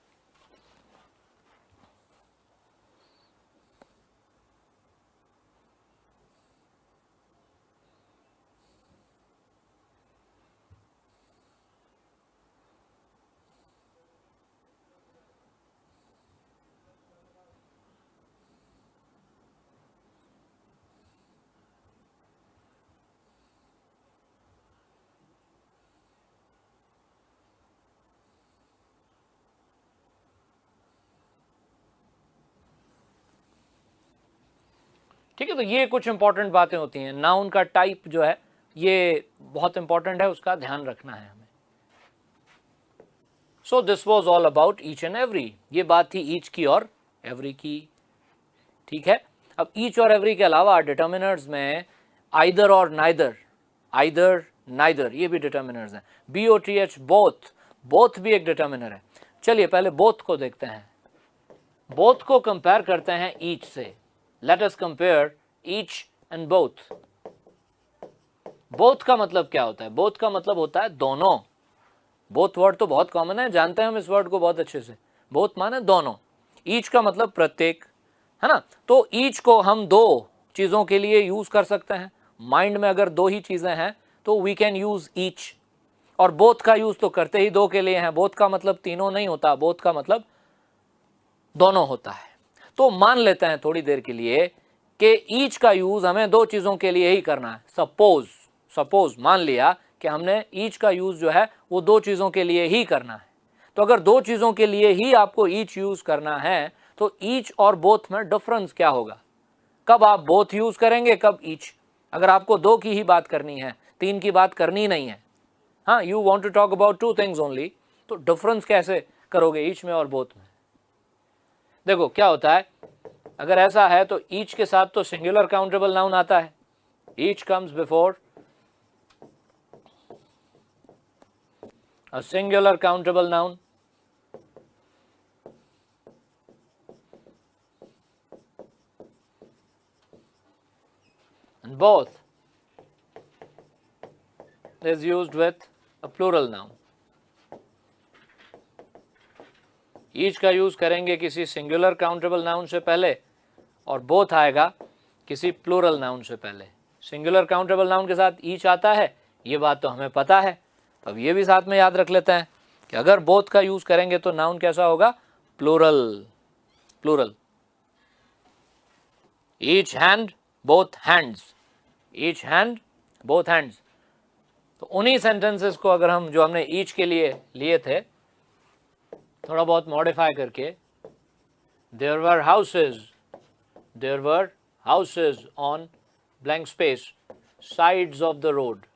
ठीक है, तो ये कुछ इंपॉर्टेंट बातें होती हैं। नाउन का टाइप जो है ये बहुत इंपॉर्टेंट है, उसका ध्यान रखना है हमें। So this was all about each and every. ये बात थी ईच की और एवरी की। ठीक है, अब ईच और एवरी के अलावा डिटर्मिनर्स में आइदर और नाइदर, आइदर नाइदर ये भी डिटर्मिनर्स हैं। BOTH बोथ, बोथ भी एक डिटर्मिनर है। चलिए पहले बोथ को देखते हैं। बोथ को कंपेयर करते हैं ईच से। Let us compare each and both. Both का मतलब क्या होता है? बोथ का मतलब होता है दोनों। बोथ वर्ड तो बहुत कॉमन है, जानते हैं हम इस वर्ड को बहुत अच्छे से। बोथ माने दोनों। ईच का मतलब प्रत्येक, है ना। तो ईच को हम दो चीजों के लिए यूज कर सकते हैं। माइंड में अगर दो ही चीजें हैं तो वी कैन यूज ईच। और बोथ का यूज तो करते ही दो के लिए हैं। बोथ का मतलब तीनों नहीं होता, बोथ का मतलब दोनों होता है। तो मान लेते हैं थोड़ी देर के लिए कि ईच का यूज हमें दो चीजों के लिए ही करना है। सपोज मान लिया कि हमने ईच का यूज जो है वो दो चीजों के लिए ही करना है। तो अगर दो चीजों के लिए ही आपको ईच यूज करना है तो ईच और बोथ में डिफरेंस क्या होगा? कब आप बोथ यूज करेंगे, कब ईच? अगर आपको दो की ही बात करनी है, तीन की बात करनी नहीं है, हाँ, you want to talk about two things only, तो डिफरेंस कैसे करोगे ईच में और बोथ में? देखो क्या होता है, अगर ऐसा है तो ईच के साथ तो सिंगुलर काउंटेबल नाउन आता है। Each comes before a singular countable noun, and both is used with a plural noun. Each का यूज करेंगे किसी सिंगुलर काउंटेबल नाउन से पहले और बोथ आएगा किसी प्लूरल नाउन से पहले। सिंगुलर काउंटेबल नाउन के साथ ईच आता है, ये बात तो हमें पता है। तो अब ये भी साथ में याद रख लेते हैं कि अगर बोथ का यूज करेंगे तो नाउन कैसा होगा? Plural. Plural. Each hand both hands, each hand both hands. तो उन्हीं सेंटेंसेस को अगर हम जो हमने ईच के लिए लिए थे थोड़ा बहुत मॉडिफाई करके, there were houses on blank space sides of the road.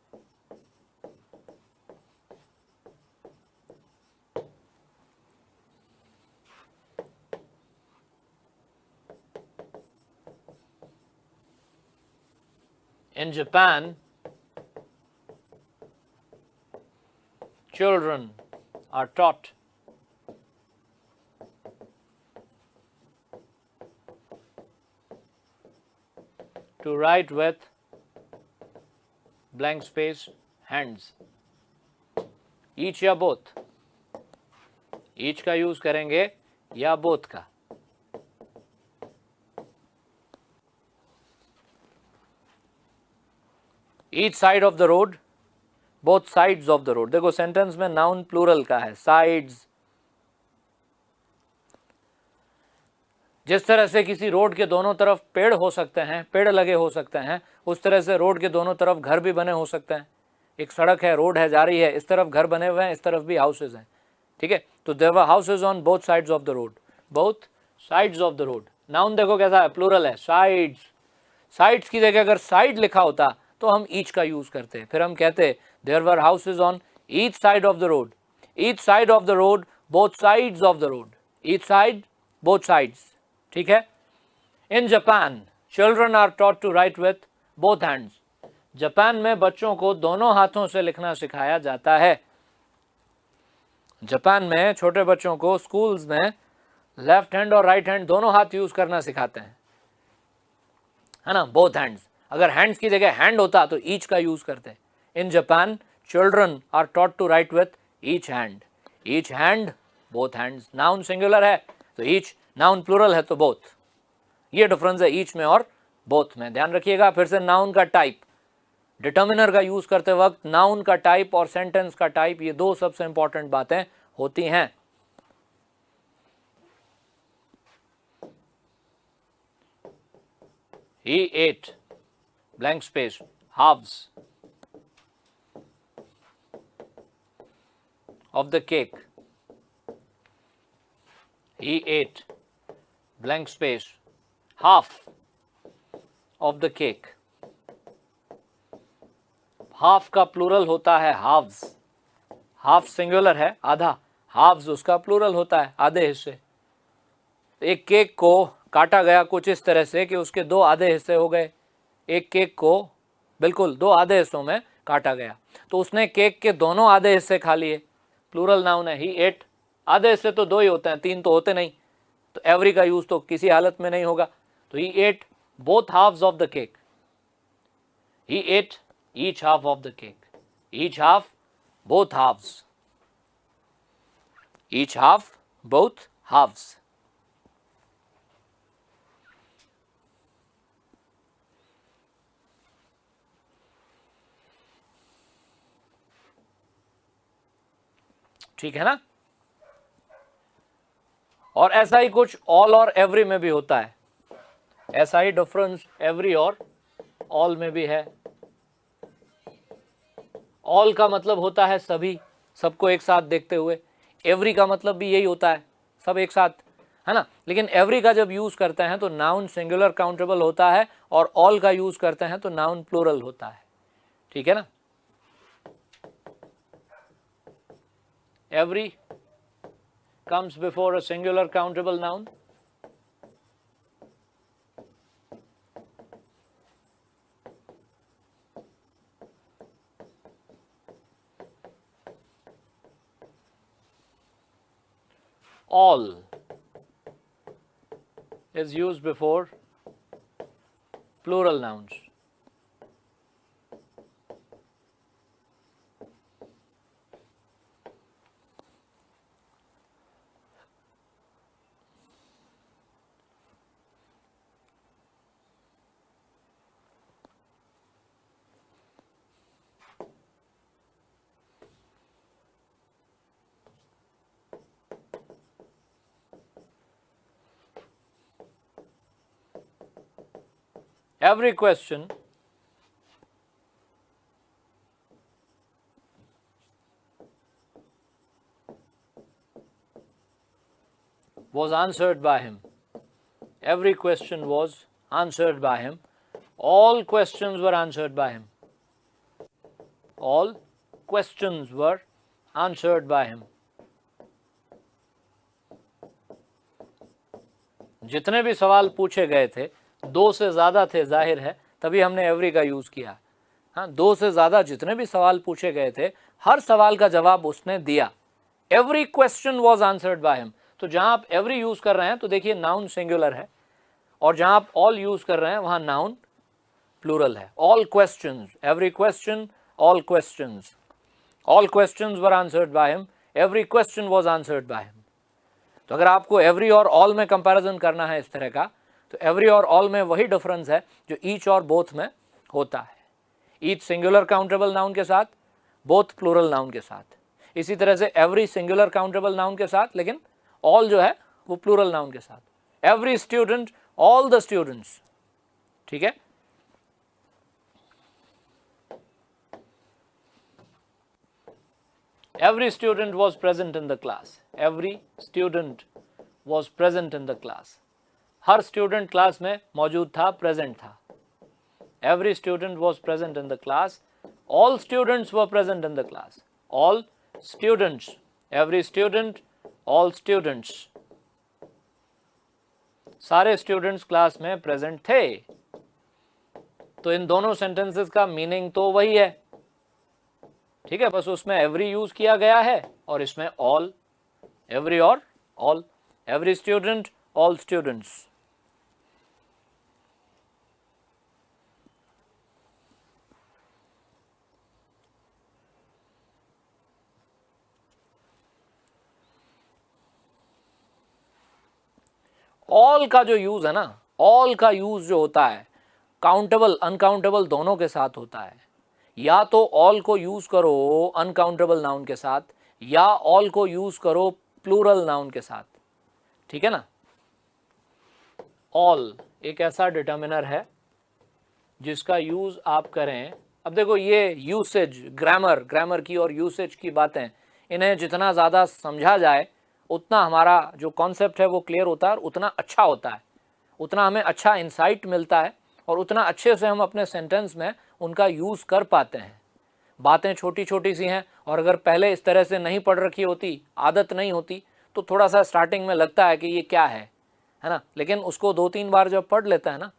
In Japan, children are taught to write with blank space hands. Each या both? Each का यूज करेंगे या both का? Each side of the road, both sides of the road। देखो sentence में noun plural का है, sides. जिस तरह से किसी रोड के दोनों तरफ पेड़ हो सकते हैं, पेड़ लगे हो सकते हैं, उस तरह से रोड के दोनों तरफ घर भी बने हो सकते हैं। एक सड़क है, रोड है, जा रही है, इस तरफ घर बने हुए हैं, इस तरफ भी हाउसेज हैं। ठीक है, तो there were houses on both sides of the road, both sides of the road. Noun देखो कैसा है, प्लूरल है, साइड्स। साइड्स की जगह अगर साइड लिखा होता तो हम ईच का यूज करते, फिर हम कहते there were houses on each side of the road, each side of the road, both sides of the road, each side, both sides. ठीक है। In Japan children are taught to write with both hands. Japan में बच्चों को दोनों हाथों से लिखना सिखाया जाता है। जापान में छोटे बच्चों को स्कूल्स में लेफ्ट हैंड और राइट हैंड दोनों हाथ यूज करना सिखाते हैं, है ना, बोथ हैंड्स। अगर हैंड्स की जगह हैंड होता तो ईच का यूज करते। In Japan children are taught to write with each hand, each hand, both hands. Noun singular है तो ईच, नाउन प्लूरल है तो बोथ। ये डिफरेंस है ईच में और बोथ में, ध्यान रखिएगा। फिर से नाउन का टाइप, डिटर्मिनर का यूज करते वक्त नाउन का टाइप और सेंटेंस का टाइप, ये दो सबसे इंपॉर्टेंट बातें होती हैं। He ate blank space halves of the cake. He ate blank space half of the cake. Half का प्लूरल होता है हाफ्स, हाफ सिंगुलर है आधा, हाफ्स उसका प्लूरल होता है आधे हिस्से। एक केक को काटा गया कुछ इस तरह से कि उसके दो आधे हिस्से हो गए, एक केक को बिल्कुल दो आधे हिस्सों में काटा गया, तो उसने केक के दोनों आधे हिस्से खा लिए, प्लूरल नाउन है, ही एट। आधे हिस्से तो दो ही होते हैं, तीन तो होते नहीं, तो एवरी का यूज तो किसी हालत में नहीं होगा, तो he ate both halves of the cake, he ate each half of the cake, each half both halves, each half both halves. ठीक है ना। और ऐसा ही कुछ ऑल और एवरी में भी होता है, ऐसा ही डिफरेंस एवरी और ऑल में भी है। ऑल का मतलब होता है सभी, सबको एक साथ देखते हुए, एवरी का मतलब भी यही होता है, सब एक साथ, है ना। लेकिन एवरी का जब यूज करते हैं तो नाउन सिंगुलर काउंटेबल होता है, और ऑल का यूज करते हैं तो नाउन प्लूरल होता है, ठीक है ना। Every comes before a singular countable noun, all is used before plural nouns. Every question was answered by him. Every question was answered by him. All questions were answered by him. All questions were answered by him. जितने भी सवाल पूछे गए थे, दो से ज़्यादा थे जाहिर है, तभी हमने एवरी का यूज़ किया। हाँ, दो से ज़्यादा जितने भी सवाल पूछे गए थे, हर सवाल का जवाब उसने दिया। Every question was answered by him. तो जहाँ आप एवरी यूज़ कर रहे हैं तो देखिए नाउन सिंगुलर है, और जहाँ आप ऑल यूज़ कर रहे हैं वहाँ नाउन प्लूरल है। All questions, every question, all questions, all questions were answered by him, every question was answered by him. तो अगर आपको एवरी और ऑल में कंपैरिजन करना है इस तरह का, तो एवरी और ऑल में वही डिफरेंस है जो ईच और बोथ में होता है। ईच सिंगुलर काउंटेबल नाउन के साथ, बोथ प्लूरल नाउन के साथ। इसी तरह से एवरी सिंगुलर काउंटेबल नाउन के साथ, लेकिन ऑल जो है वो प्लूरल नाउन के साथ। Every student, all the students, ठीक है। Every student was present in the class. Every student was present in the class. Her student class में मौजूद था, प्रेजेंट था। Every student was present in the class. All students were present in the class. All students. Every student, all students. सारे students class में present थे। तो इन दोनों sentences का मीनिंग तो वही है, ठीक है, बस उसमें एवरी यूज किया गया है और इसमें ऑल। एवरी और all, every student, all students. All का जो यूज है ना, ऑल का यूज जो होता है काउंटेबल अनकाउंटेबल दोनों के साथ होता है। या तो ऑल को यूज करो अनकाउंटेबल नाउन के साथ, या ऑल को यूज करो प्लूरल नाउन के साथ, ठीक है ना। ऑल एक ऐसा डिटर्मिनर है जिसका यूज आप करें। अब देखो ये यूसेज, ग्रामर की और यूसेज की बातें, इन्हें जितना ज़्यादा समझा जाए उतना हमारा जो कॉन्सेप्ट है वो क्लियर होता है और उतना अच्छा होता है, उतना हमें अच्छा इंसाइट मिलता है और उतना अच्छे से हम अपने सेंटेंस में उनका यूज़ कर पाते हैं। बातें छोटी छोटी सी हैं और अगर पहले इस तरह से नहीं पढ़ रखी होती, आदत नहीं होती, तो थोड़ा सा स्टार्टिंग में लगता है कि ये क्या है ना, लेकिन उसको 2-3 बार जब पढ़ लेता है ना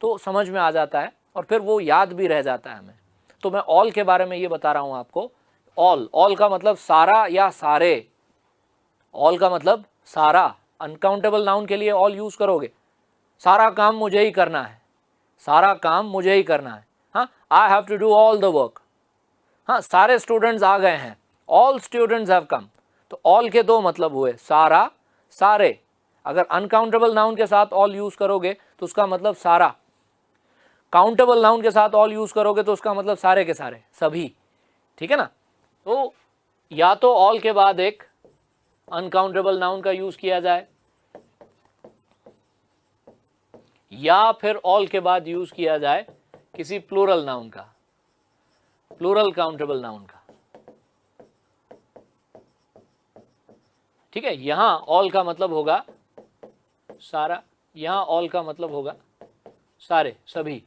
तो समझ में आ जाता है और फिर वो याद भी रह जाता है हमें। तो मैं ऑल के बारे में ये बता रहा हूँ आपको। ऑल का मतलब सारा या सारे। ऑल का मतलब सारा। अनकाउंटेबल नाउन के लिए ऑल यूज़ करोगे। सारा काम मुझे ही करना है, सारा काम मुझे ही करना है। हाँ, I have to do all the work. हाँ, सारे स्टूडेंट्स आ गए हैं, ऑल स्टूडेंट्स हैव कम। तो ऑल के दो मतलब हुए, सारा, सारे। अगर अनकाउंटेबल नाउन के साथ ऑल यूज़ करोगे तो उसका मतलब सारा। काउंटेबल नाउन के साथ ऑल यूज़ करोगे तो उसका मतलब सारे के सारे, सभी। ठीक है ना। तो या तो ऑल के बाद एक अनकाउंटेबल नाउन का यूज़ किया जाए, या फिर ऑल के बाद यूज़ किया जाए किसी प्लूरल नाउन का, प्लूरल काउंटेबल नाउन का। ठीक है, यहां ऑल का मतलब होगा सारा, यहां ऑल का मतलब होगा सारे, सभी।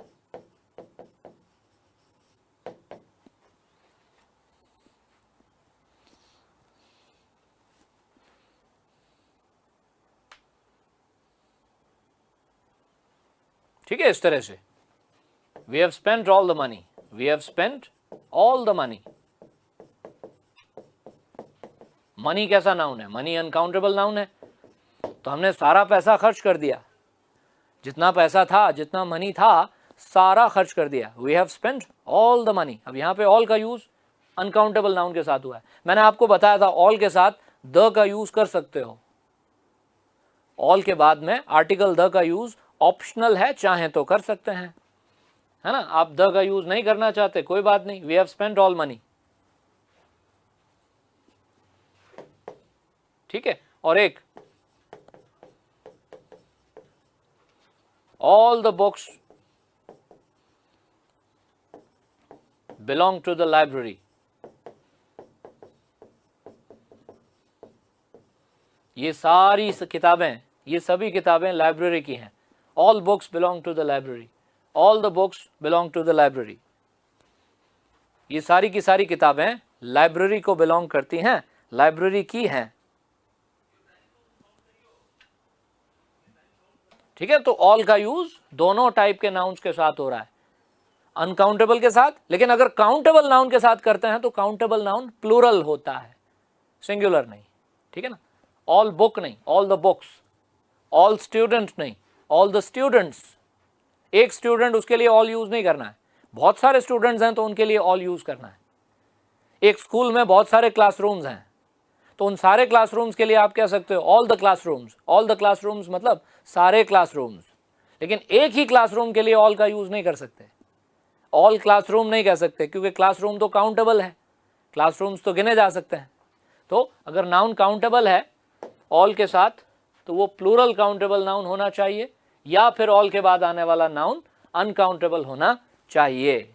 ठीक है, इस तरह से we have spent all the money, we have spent all the money. Money कैसा नाउन है? मनी अनकाउंटेबल नाउन है, तो हमने सारा पैसा खर्च कर दिया। जितना पैसा था, जितना मनी था, सारा खर्च कर दिया। We have spent all the money. अब यहाँ पे ऑल का यूज अनकाउंटेबल नाउन के साथ हुआ है। मैंने आपको बताया था ऑल के साथ द का यूज कर सकते हो। ऑल के बाद में आर्टिकल द का यूज ऑप्शनल है, चाहे तो कर सकते हैं, है ना। आप द का यूज नहीं करना चाहते, कोई बात नहीं, we have spent all money. ठीक है, और एक all the books belong to the library. ये सारी किताबें, ये सभी किताबें लाइब्रेरी की हैं। All books belong to the library, all the books belong to the library. ये सारी की सारी किताबें लाइब्रेरी को बिलोंग करती हैं, लाइब्रेरी की हैं। ठीक है, तो ऑल का यूज दोनों टाइप के नाउन्स के साथ हो रहा है, अनकाउंटेबल के साथ। लेकिन अगर काउंटेबल नाउन के साथ करते हैं तो काउंटेबल नाउन प्लूरल होता है, सिंगुलर नहीं। ठीक है ना, ऑल बुक नहीं, all the books. All student नहीं, ऑल द स्टूडेंट्स। एक स्टूडेंट, उसके लिए ऑल यूज नहीं करना है। बहुत सारे स्टूडेंट्स हैं तो उनके लिए ऑल यूज करना है। एक स्कूल में बहुत सारे क्लासरूम्स हैं तो उन सारे क्लासरूम्स के लिए आप कह सकते हो all the classrooms. All the classrooms मतलब सारे क्लासरूम्स। लेकिन एक ही क्लासरूम के लिए ऑल का यूज नहीं कर सकते, ऑल क्लासरूम नहीं कह सकते, क्योंकि क्लासरूम तो काउंटेबल है, क्लासरूम्स तो गिने जा सकते हैं। तो अगर नाउन काउंटेबल है ऑल के साथ तो वो प्लूरल काउंटेबल नाउन होना चाहिए, या फिर ऑल के बाद आने वाला नाउन अनकाउंटेबल होना चाहिए।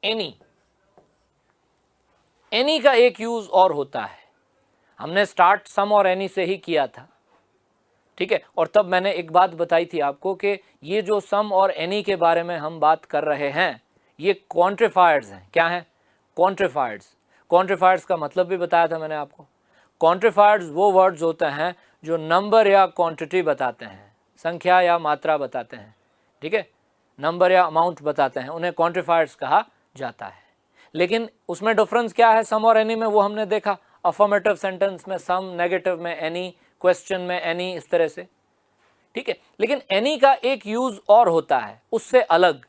एनी, एनी का एक यूज और होता है। हमने स्टार्ट सम और एनी से ही किया था। ठीक है, और तब मैंने एक बात बताई थी आपको कि ये जो सम और एनी के बारे में हम बात कर रहे हैं ये क्वांटिफायर्स हैं। क्या हैं? क्वांटिफायर्स। क्वांटिफायर्स का मतलब भी बताया था मैंने आपको। क्वांटिफायर्स वो वर्ड्स होते हैं जो नंबर या क्वांटिटी बताते हैं, संख्या या मात्रा बताते हैं। ठीक है, नंबर या अमाउंट बताते हैं, उन्हें क्वांटिफायर्स कहा जाता है। लेकिन उसमें डिफरेंस क्या है सम और एनी में, वो हमने देखा। अफर्मेटिव सेंटेंस में सम, नेगेटिव में एनी, क्वेश्चन में एनी, इस तरह से। ठीक है, लेकिन एनी का एक यूज और होता है उससे अलग।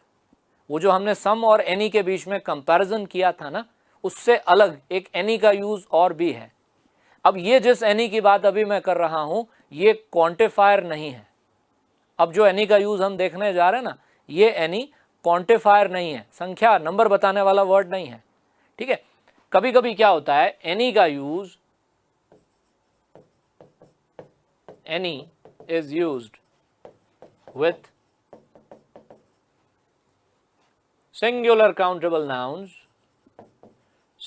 वो जो हमने सम और एनी के बीच में कंपैरिजन किया था ना, उससे अलग एक एनी का यूज और भी है। अब ये जिस एनी की बात अभी मैं कर रहा हूं ये क्वांटिफायर नहीं है। अब जो एनी का यूज हम देखने जा रहे हैं ना, ये एनी क्वांटिफायर नहीं है, संख्या, नंबर बताने वाला वर्ड नहीं है। ठीक है, कभी कभी क्या होता है, एनी का use, any is used with singular countable nouns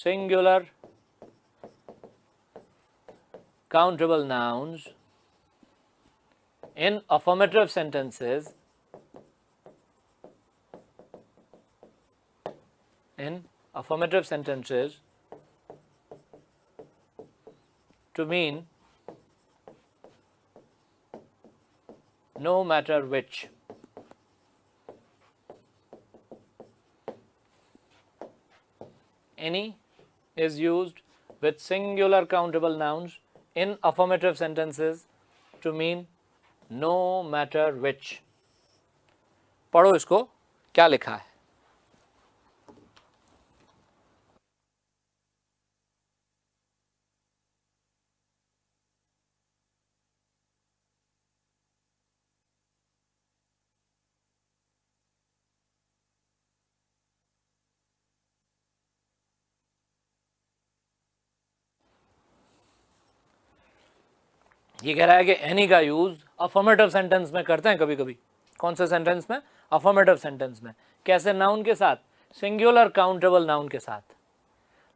singular countable nouns in affirmative sentences to mean no matter which. Any is used with singular countable nouns in affirmative sentences to mean no matter which. पढ़ो इसको क्या लिखा है. ये कह रहा है कि एनी का यूज अफर्मेटिव सेंटेंस में करते हैं कभी कभी. कौन से सेंटेंस में? अफर्मेटिव सेंटेंस में. कैसे? नाउन के साथ, सिंगुलर काउंटेबल नाउन के साथ.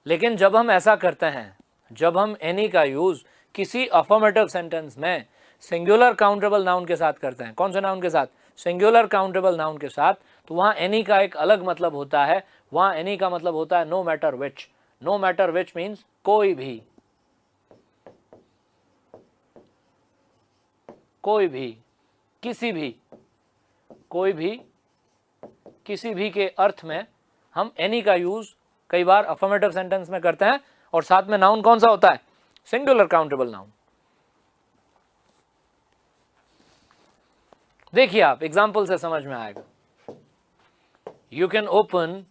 लेकिन जब हम ऐसा करते हैं, जब हम एनी का यूज किसी अफर्मेटिव सेंटेंस में सिंगुलर काउंटेबल नाउन के साथ करते हैं, कौन से नाउन के साथ? सिंगुलर काउंटेबल नाउन के साथ, तो वहां एनी का एक अलग मतलब होता है. वहां एनी का मतलब होता है no matter which. No matter which means कोई भी, कोई भी, किसी भी, कोई भी, किसी भी के अर्थ में हम एनी का यूज कई बार अफर्मेटिव सेंटेंस में करते हैं. और साथ में नाउन कौन सा होता है? Singular countable noun. देखिए आप एग्जाम्पल से समझ में आएगा. You can open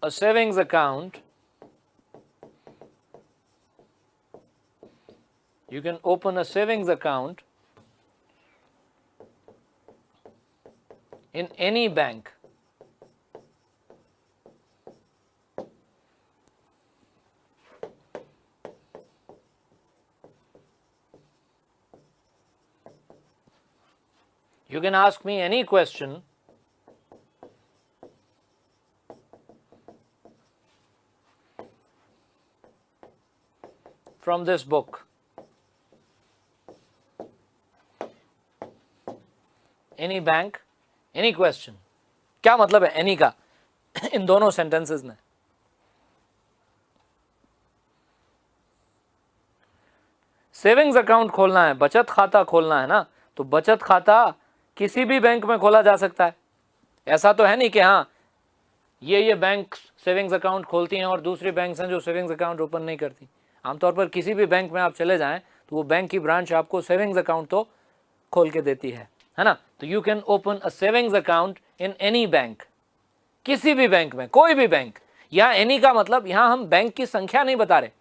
a savings account. You can open a savings account in any bank. You can ask me any question from this book. Any bank, any question. क्या मतलब है any का इन दोनों सेंटेंसेस में? सेविंग्स अकाउंट खोलना है, बचत खाता खोलना है ना, तो बचत खाता किसी भी बैंक में खोला जा सकता है. ऐसा तो है नहीं कि हाँ ये बैंक सेविंग्स अकाउंट खोलती हैं और दूसरी बैंक हैं जो सेविंग्स अकाउंट ओपन नहीं करती. आमतौर पर किसी भी बैंक में आप चले जाएं तो वो बैंक की ब्रांच आपको सेविंग्स अकाउंट तो खोल के देती है ना. तो you can open a savings account in any bank. किसी भी बैंक में, कोई भी बैंक. यहाँ एनी का मतलब, यहाँ हम बैंक की संख्या नहीं बता रहे.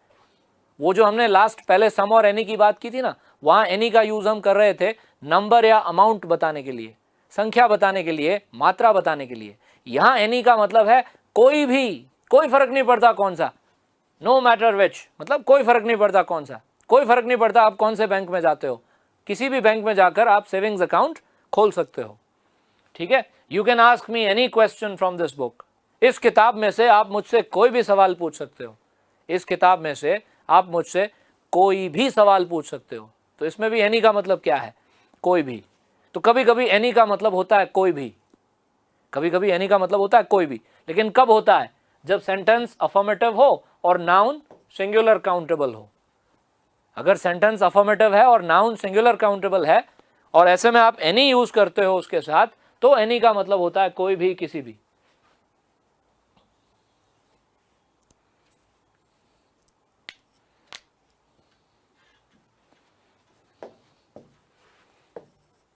वो जो हमने लास्ट पहले सम और एनी की बात की थी ना, वहां एनी का यूज हम कर रहे थे नंबर या अमाउंट बताने के लिए, संख्या बताने के लिए, मात्रा बताने के लिए. यहां एनी का मतलब है कोई भी, कोई फर्क नहीं पड़ता कौन सा. नो मैटर विच मतलब कोई फर्क नहीं पड़ता कौन सा. कोई फर्क नहीं पड़ता आप कौन से बैंक में जाते हो, किसी भी बैंक में जाकर आप सेविंग्स अकाउंट खोल सकते हो. ठीक है. You can ask me any question from this book. इस किताब में से आप मुझसे कोई भी सवाल पूछ सकते हो. इस किताब में से आप मुझसे कोई भी सवाल पूछ सकते हो. तो इसमें भी एनी का मतलब क्या है? कोई भी. तो कभी कभी एनी का मतलब होता है कोई भी, कभी कभी एनी का मतलब होता है कोई भी. लेकिन कब होता है? जब सेंटेंस अफर्मेटिव हो और नाउन सिंगुलर काउंटेबल हो. अगर सेंटेंस अफर्मेटिव है और नाउन सिंगुलर काउंटेबल है और ऐसे में आप एनी यूज करते हो उसके साथ, तो एनी का मतलब होता है कोई भी, किसी भी.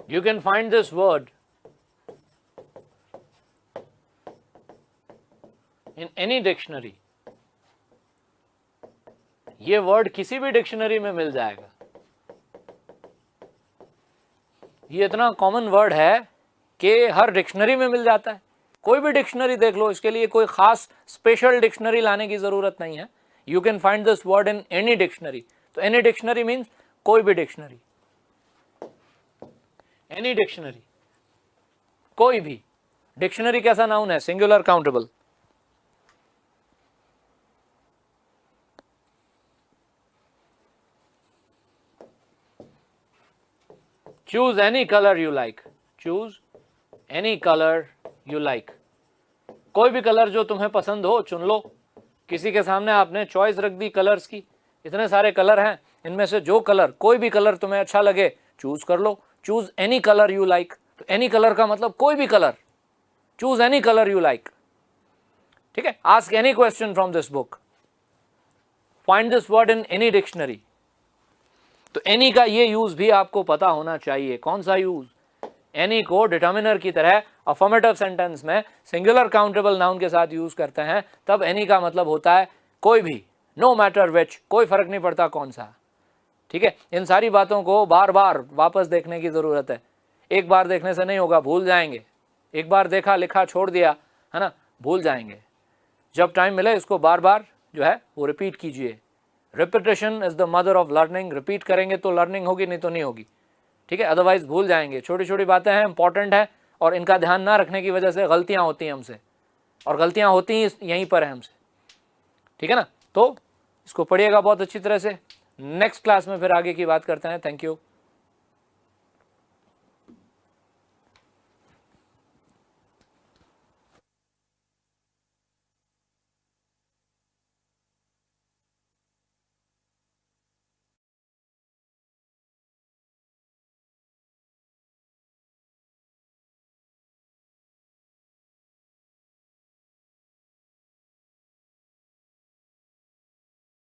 You can find this word in any dictionary. ये वर्ड किसी भी डिक्शनरी में मिल जाएगा. ये इतना कॉमन वर्ड है कि हर डिक्शनरी में मिल जाता है. कोई भी डिक्शनरी देख लो, इसके लिए कोई खास स्पेशल डिक्शनरी लाने की जरूरत नहीं है. You can find this word in any dictionary. तो एनी डिक्शनरी मीन्स कोई भी डिक्शनरी. एनी डिक्शनरी, कोई भी. डिक्शनरी कैसा नाउन है? Singular countable. Choose any colour you like, choose any colour you like, कोई भी कलर जो तुम्हें पसंद हो चुन लो। किसी के सामने आपने चॉइस रख दी कलर्स की, इतने सारे कलर हैं, इनमें से जो कलर, कोई भी कलर तुम्हें अच्छा लगे चूज कर लो। Choose any colour you like, तो एनी कलर का मतलब कोई भी colour, choose any colour you like. ठीक है, ask any question from this book, find this word in any dictionary. तो एनी का ये यूज भी आपको पता होना चाहिए। कौन सा यूज? एनी को डिटर्मिनर की तरह अफर्मेटिव सेंटेंस में सिंगुलर काउंटेबल नाउन के साथ यूज करते हैं, तब एनी का मतलब होता है कोई भी, नो मैटर विच, कोई फर्क नहीं पड़ता कौन सा। ठीक है, इन सारी बातों को बार बार वापस देखने की जरूरत है। एक बार देखने से नहीं होगा, भूल जाएंगे। एक बार देखा लिखा छोड़ दिया है ना, भूल जाएंगे। जब टाइम मिले इसको बार बार जो है वो रिपीट कीजिए। Repetition is the mother of learning. Repeat करेंगे तो लर्निंग होगी, नहीं तो नहीं होगी। ठीक है, अदरवाइज भूल जाएंगे। छोटी छोटी बातें हैं, इंपॉर्टेंट है, और इनका ध्यान ना रखने की वजह से गलतियां होती हैं हमसे, और गलतियां होती ही यहीं पर है हमसे। ठीक है ना, तो इसको पढ़िएगा बहुत अच्छी तरह से। नेक्स्ट क्लास में फिर आगे की बात करते हैं। Thank you.